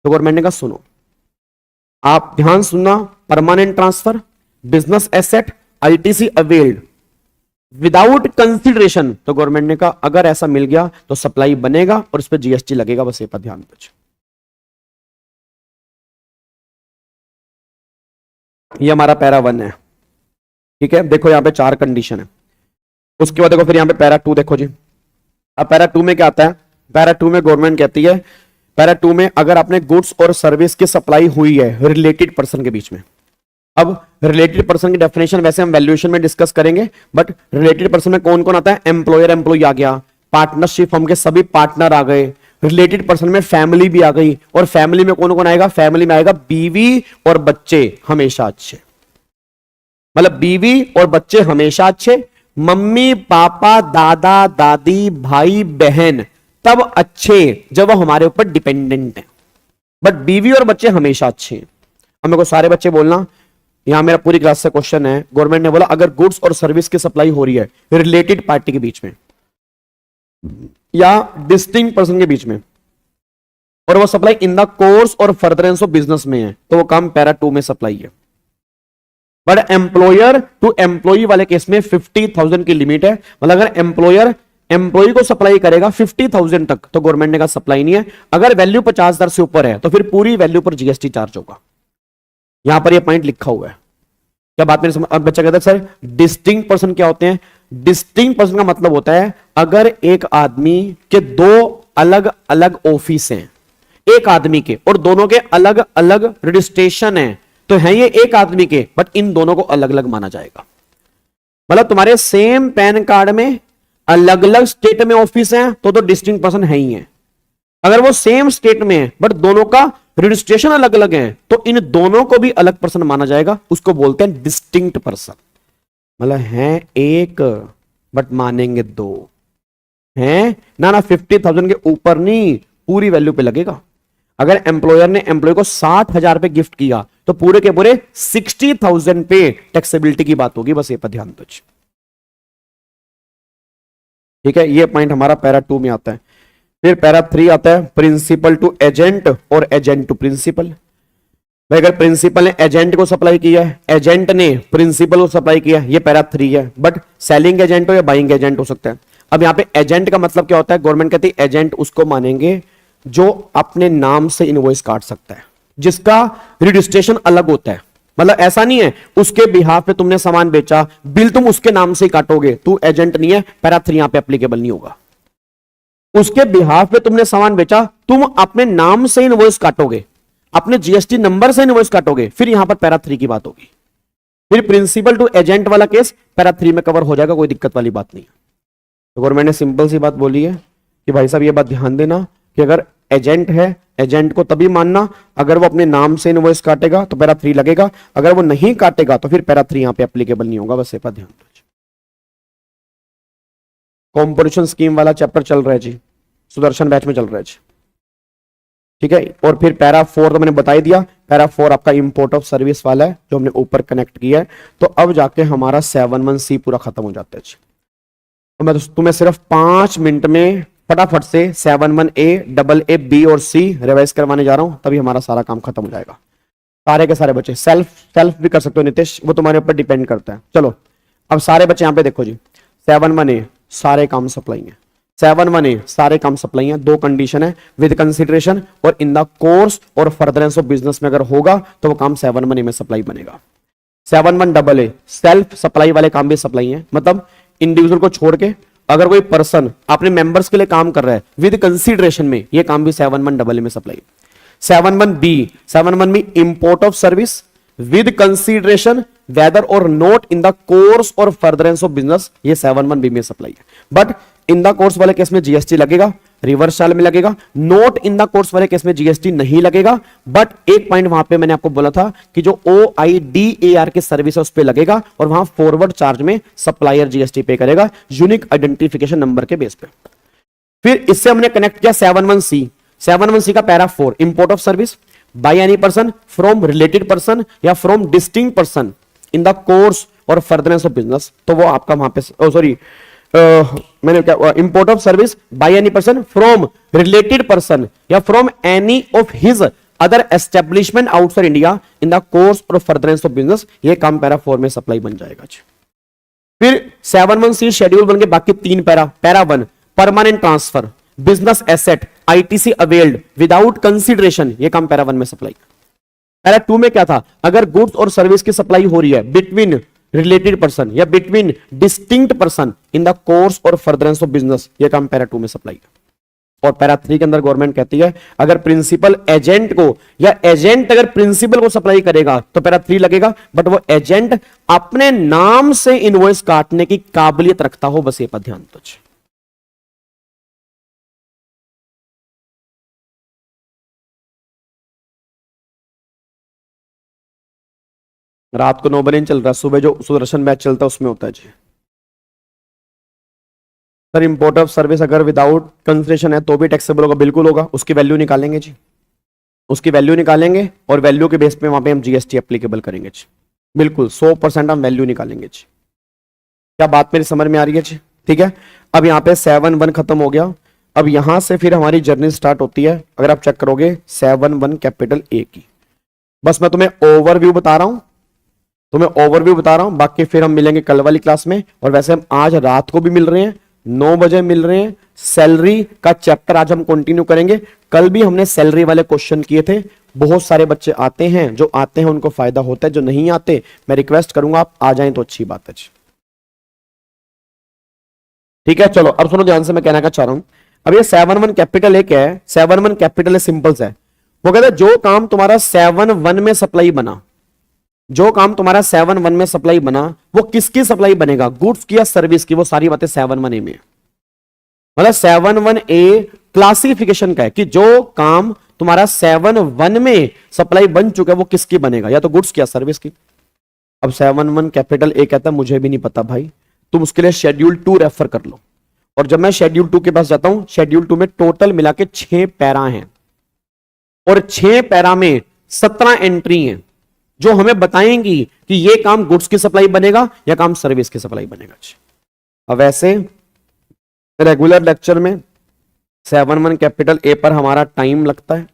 तो गवर्नमेंट ने कहा सुनो, आप ध्यान सुनना, permanent transfer business asset ITC availed without consideration. तो गवर्नमेंट ने कहा अगर ऐसा मिल गया तो सप्लाई बनेगा और उस पर GST लगेगा, बस ये पर ध्यान दो। ये हमारा पैरा 1 है। ठीक है, देखो यहां पे 4 कंडीशन है। उसके बाद देखो फिर यहां पे पैरा 2 देखो जी। अब पैरा 2 में क्या आता है? पैरा 2 में गवर्नमेंट कहती है, पैरा 2 में अगर आपने गुड्स और सर्विस की सप्लाई हुई है रिलेटेड पर्सन के बीच में। अब रिलेटेड पर्सन की डेफिनेशन वैसे हम वैल्यूएशन में डिस्कस करेंगे, बट रिलेटेड पर्सन में कौन कौन आता है? एम्प्लॉयर एम्प्लॉय आ गया, पार्टनरशिप हम के सभी पार्टनर आ गए, रिलेटेड पर्सन में फैमिली भी आ गई, और फैमिली में कौन कौन आएगा? फैमिली में आएगा बीवी और बच्चे हमेशा अच्छे, मतलब बीवी और बच्चे हमेशा अच्छे, मम्मी पापा दादा दादी भाई बहन तब अच्छे जब वो हमारे ऊपर डिपेंडेंट है, बट बीवी और बच्चे हमेशा अच्छे हैं। अब मेरे को सारे बच्चे बोलना, यहां मेरा पूरी क्लास से क्वेश्चन है, गवर्नमेंट ने बोला अगर गुड्स और सर्विस की सप्लाई हो रही है रिलेटेड पार्टी के बीच में या डिस्टिंक्ट पर्सन के बीच में, और वो supply in the course or furtherance of business में है, तो वो काम पैरा 2 में सप्लाई है। बट एम्प्लॉयर टू एम्प्लॉई वाले केस में 50,000 की लिमिट है, मतलब अगर एम्प्लॉयर एम्प्लॉई को सप्लाई करेगा 50,000 तक तो गवर्नमेंट ने कहा सप्लाई नहीं है। अगर वैल्यू 50,000 से ऊपर है तो फिर पूरी वैल्यू पर जीएसटी चार्ज होगा। यहां पर ये पॉइंट लिखा हुआ है। क्या बात मेरे समझ? अब बच्चा कहता है सर डिस्टिंक्ट पर्सन क्या होते हैं? डिस्टिंक्ट पर्सन का मतलब होता है अगर एक आदमी के 2 अलग अलग ऑफिस हैं, एक आदमी के, और दोनों के अलग अलग रजिस्ट्रेशन है, तो है ये एक आदमी के, बट इन दोनों को अलग अलग माना जाएगा। मतलब तुम्हारे सेम पैन कार्ड में अलग अलग स्टेट में ऑफिस है तो डिस्टिंक्ट पर्सन है ही है। अगर वो सेम स्टेट में है बट दोनों का रजिस्ट्रेशन अलग अलग है तो इन दोनों को भी अलग पर्सन माना जाएगा, उसको बोलते हैं डिस्टिंक्ट पर्सन। मतलब है एक बट मानेंगे 2 हैं ना 50,000 के ऊपर नहीं, पूरी वैल्यू पे लगेगा। अगर एम्प्लॉयर ने एम्प्लॉय को 60,000 पे गिफ्ट किया तो पूरे के पूरे 60,000 पे टैक्सेबिलिटी की बात होगी, बस ये पर ध्यान दो। ठीक है, ये पॉइंट हमारा पैरा 2 में आता है। फिर पैरा 3 आता है प्रिंसिपल टू एजेंट और एजेंट टू प्रिंसिपल। भाई अगर प्रिंसिपल ने एजेंट को सप्लाई किया है, एजेंट ने प्रिंसिपल को सप्लाई किया है, ये पैरा 3 है। बट सेलिंग एजेंट हो या बाइंग एजेंट हो सकता है। अब यहां पे एजेंट का मतलब क्या होता है? गवर्नमेंट कहती है एजेंट उसको मानेंगे जो अपने नाम से इनवॉइस काट सकता है, जिसका रजिस्ट्रेशन अलग होता है। मतलब ऐसा नहीं है उसके बिहाफ पे तुमने सामान बेचा, बिल तुम उसके नाम से ही काटोगे, तू एजेंट नहीं है, पैरा 3 यहां पे एप्लीकेबल नहीं होगा। उसके बिहाफ पे तुमने सामान बेचा, तुम अपने नाम से इनवॉइस काटोगे, अपने जीएसटी नंबर से इनवॉइस काटोगे, फिर यहां पर पैरा 3 की बात होगी। फिर प्रिंसिपल टू एजेंट वाला केस पैरा 3 में कवर हो जाएगा, कोई दिक्कत वाली बात नहीं है। तो गवर्नमेंट ने सिंपल सी बात बोली है कि भाई साहब ये बात ध्यान देना कि अगर एजेंट है, एजेंट को तभी मानना अगर वो अपने नाम से इनवॉइस काटेगा तो पैरा 3 लगेगा, अगर वो नहीं काटेगा तो फिर पैरा 3 यहां पे एप्लीकेबल नहीं होगा, बस ये बात ध्यान दो। कॉम्पोजिशन स्कीम वाला चैप्टर चल रहा है जी, सुदर्शन बैच में चल रहा है जी। ठीक है, और फिर पैरा 4 तो मैंने बता ही दिया, पैरा 4 आपका इंपोर्ट ऑफ सर्विस वाला है जो हमने ऊपर कनेक्ट किया है। तो अब जाके हमारा 7(1)(c) पूरा खत्म हो जाता है जी। तो मैं तुम्हें सिर्फ 5 मिनट में फटाफट से 7(1)(a), AA, B और C रिवाइज करवाने जा रहा हूं, तभी हमारा सारा काम खत्म हो जाएगा। सारे के सारे बच्चे सेल्फ भी कर सकते हो नितेश, वो तुम्हारे ऊपर डिपेंड करता है। चलो अब सारे बच्चे यहां पे देखो जी, 7(1)(a) सारे काम सप्लाई है, 7(1)(a) सारे काम सप्लाई है। 2 कंडीशन है, विद कंसिडरेशन और इन the course or furtherance of business में अगर होगा तो वो काम 7(1)(a) में सप्लाई बनेगा। 7(1)AA सेल्फ सप्लाई वाले काम भी सप्लाई है, मतलब इंडिविजुअल को छोड़ के अगर कोई पर्सन अपने मेंबर्स के लिए काम कर रहा है विद कंसीडरेशन में, ये काम भी 7(1)AA में सप्लाई। 7(1)B में import of service with consideration whether or not in the course or furtherance of business, ये 7(1)B में सप्लाई है। बट इन द कोर्स वाले केस में जीएसटी लगेगा, रिवर्स चाल में लगेगा। नोट इन द कोर्स वाले केस में जीएसटी नहीं लगेगा। बट एक पॉइंट वहां पे मैंने आपको बोला था कि जो OIDAR के सर्विस है उस पे लगेगा, और वहां फॉरवर्ड चार्ज में सप्लायर जीएसटी पे करेगा यूनिक आइडेंटिफिकेशन नंबर के बेस पे। फिर इससे हमने कनेक्ट किया 7(1)(c). 7(1)(c) का para 4 import of service by any person from related person या from distinct person in the course or furtherance of business, तो वो आपका वहां पे सॉरी मैंने क्या, import of service by any person from related person या from any of his other establishment outside India in the course or furtherance of business, ये काम पैरा 4 में सप्लाई बन जाएगा। फिर 7(1)(c) शेड्यूल बन के बाकी 3 para 1 permanent transfer business asset ITC availed without consideration, ये काम पैरा 1 में सप्लाई। पैरा 2 में क्या था? अगर गुड्स और सर्विस की सप्लाई हो रही है बिटवीन रिलेटेड पर्सन या between distinct person in the course or furtherance of business, ये काम पैरा 2 में सप्लाई है। और पैरा 3 के अंदर गवर्नमेंट कहती है अगर प्रिंसिपल एजेंट को या एजेंट अगर प्रिंसिपल को सप्लाई करेगा तो पैरा 3 लगेगा, बट वो एजेंट अपने नाम से इनवॉइस काटने की काबिलियत रखता हो, बस ये पर ध्यान दो। रात को 9 बजे चल रहा, सुबह जो सुदर्शन बैच चलता है उसमें होता है जी। सर इंपोर्ट ऑफ सर्विस अगर विदाउट कंसिडरेशन है तो भी टैक्सेबल होगा, बिल्कुल होगा, उसकी वैल्यू निकालेंगे जी, उसकी वैल्यू निकालेंगे और वैल्यू के बेस पे वहां पे हम जीएसटी एप्लीकेबल करेंगे जी। बिल्कुल 100% हम वैल्यू निकालेंगे जी। क्या बात मेरी समझ में आ रही है जी? ठीक है, अब यहाँ पे 7-1 खत्म हो गया। अब यहां से फिर हमारी जर्नी स्टार्ट होती है, अगर आप चेक करोगे 7-1 कैपिटल ए की। बस मैं तुम्हें ओवरव्यू बता रहा हूं, बाकी फिर हम मिलेंगे कल वाली क्लास में। और वैसे हम आज रात को भी मिल रहे हैं, 9 बजे मिल रहे हैं। सैलरी का चैप्टर आज हम कंटिन्यू करेंगे। कल भी हमने सैलरी वाले क्वेश्चन किए थे। बहुत सारे बच्चे आते हैं, जो आते हैं उनको फायदा होता है, जो नहीं आते मैं रिक्वेस्ट करूंगा आप आ जाएं तो अच्छी बात है। ठीक है, चलो अब सुनो ध्यान से, मैं कहना क्या चाह रहा हूं। अब ये 7-1 कैपिटल ए क्या है? 7-1 कैपिटल ए सिंपल है। वो कहता है जो काम तुम्हारा 7-1 में सप्लाई बना, जो काम तुम्हारा 7-1 में सप्लाई बना, वो किसकी सप्लाई बनेगा? गुड्स की या सर्विस की? वो सारी बातें 7-1 ए में। मतलब 7-1 ए क्लासिफिकेशन का है कि जो काम तुम्हारा 7-1 में सप्लाई बन चुका है वो किसकी बनेगा, या तो गुड्स की या सर्विस की। अब 7-1 कैपिटल ए कहता है मुझे भी नहीं पता भाई, तुम उसके लिए शेड्यूल 2 रेफर कर लो। और जब मैं शेड्यूल 2 के पास जाता हूं, शेड्यूल 2 में टोटल मिला के 6 पैरा हैं और 6 पैरा में 17 एंट्री हैं जो हमें बताएंगी कि ये काम गुड्स की सप्लाई बनेगा या काम सर्विस की सप्लाई बनेगा। अब वैसे रेगुलर लेक्चर में 7-1 कैपिटल ए पर हमारा टाइम लगता है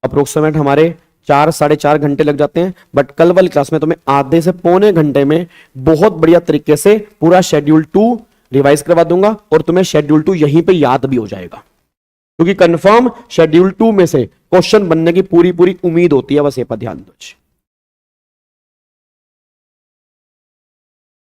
अप्रोक्सीमेट हमारे 4-4.5 घंटे लग जाते हैं। बट कल वाली क्लास में तुम्हें आधे से पौने घंटे में बहुत बढ़िया तरीके से पूरा शेड्यूल 2 रिवाइज करवा दूंगा और तुम्हें शेड्यूल 2 यहीं पे याद भी हो जाएगा, क्योंकि कंफर्म शेड्यूल 2 में से क्वेश्चन बनने की पूरी पूरी उम्मीद होती है। बस ये पर ध्यान दो।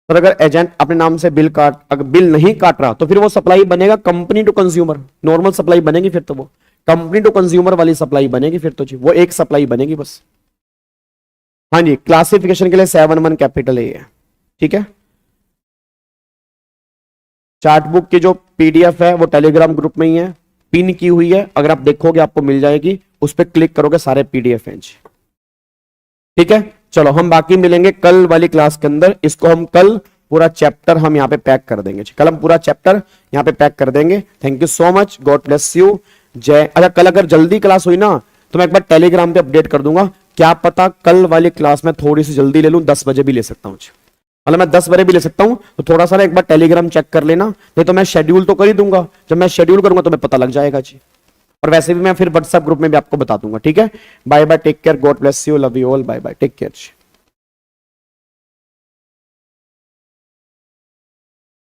पर अगर एजेंट अपने नाम से अगर बिल नहीं काट रहा तो फिर वो सप्लाई बनेगा company to consumer, normal supply बनेगी, फिर तो वो कंपनी टू कंज्यूमर वाली सप्लाई बनेगी, फिर तो जी वो एक सप्लाई बनेगी बस। हाँ जी, क्लासिफिकेशन के लिए 7-1 कैपिटल ए है। ठीक है, चार्ट बुक की जो पीडीएफ है वो टेलीग्राम ग्रुप में ही है, पिन की हुई है, अगर आप देखोगे आपको मिल जाएगी, उस पर क्लिक करोगे सारे पीडीएफ हैं जी। ठीक है, चलो हम बाकी मिलेंगे कल वाली क्लास के अंदर। इसको हम कल पूरा चैप्टर हम यहाँ पे पैक कर देंगे, कल हम पूरा चैप्टर यहाँ पे पैक कर देंगे। Thank you so much, God bless you, जय। अच्छा, कल अगर जल्दी क्लास हुई ना तो मैं एक बार टेलीग्राम पे अपडेट कर दूंगा, क्या पता कल वाली क्लास में थोड़ी सी जल्दी ले लूं, 10 बजे भी ले सकता हूं। मतलब मैं 10 बजे भी ले सकता हूं, तो थोड़ा सा ना एक बार टेलीग्राम चेक कर लेना, नहीं तो मैं शेड्यूल तो कर ही दूंगा, जब मैं शेड्यूल करूंगा तो मैं पता लग जाएगा जी। और वैसे भी मैं फिर व्हाट्सएप ग्रुप में भी आपको बता दूंगा। ठीक है, bye bye, take care, God bless you, love you all, bye bye, take care.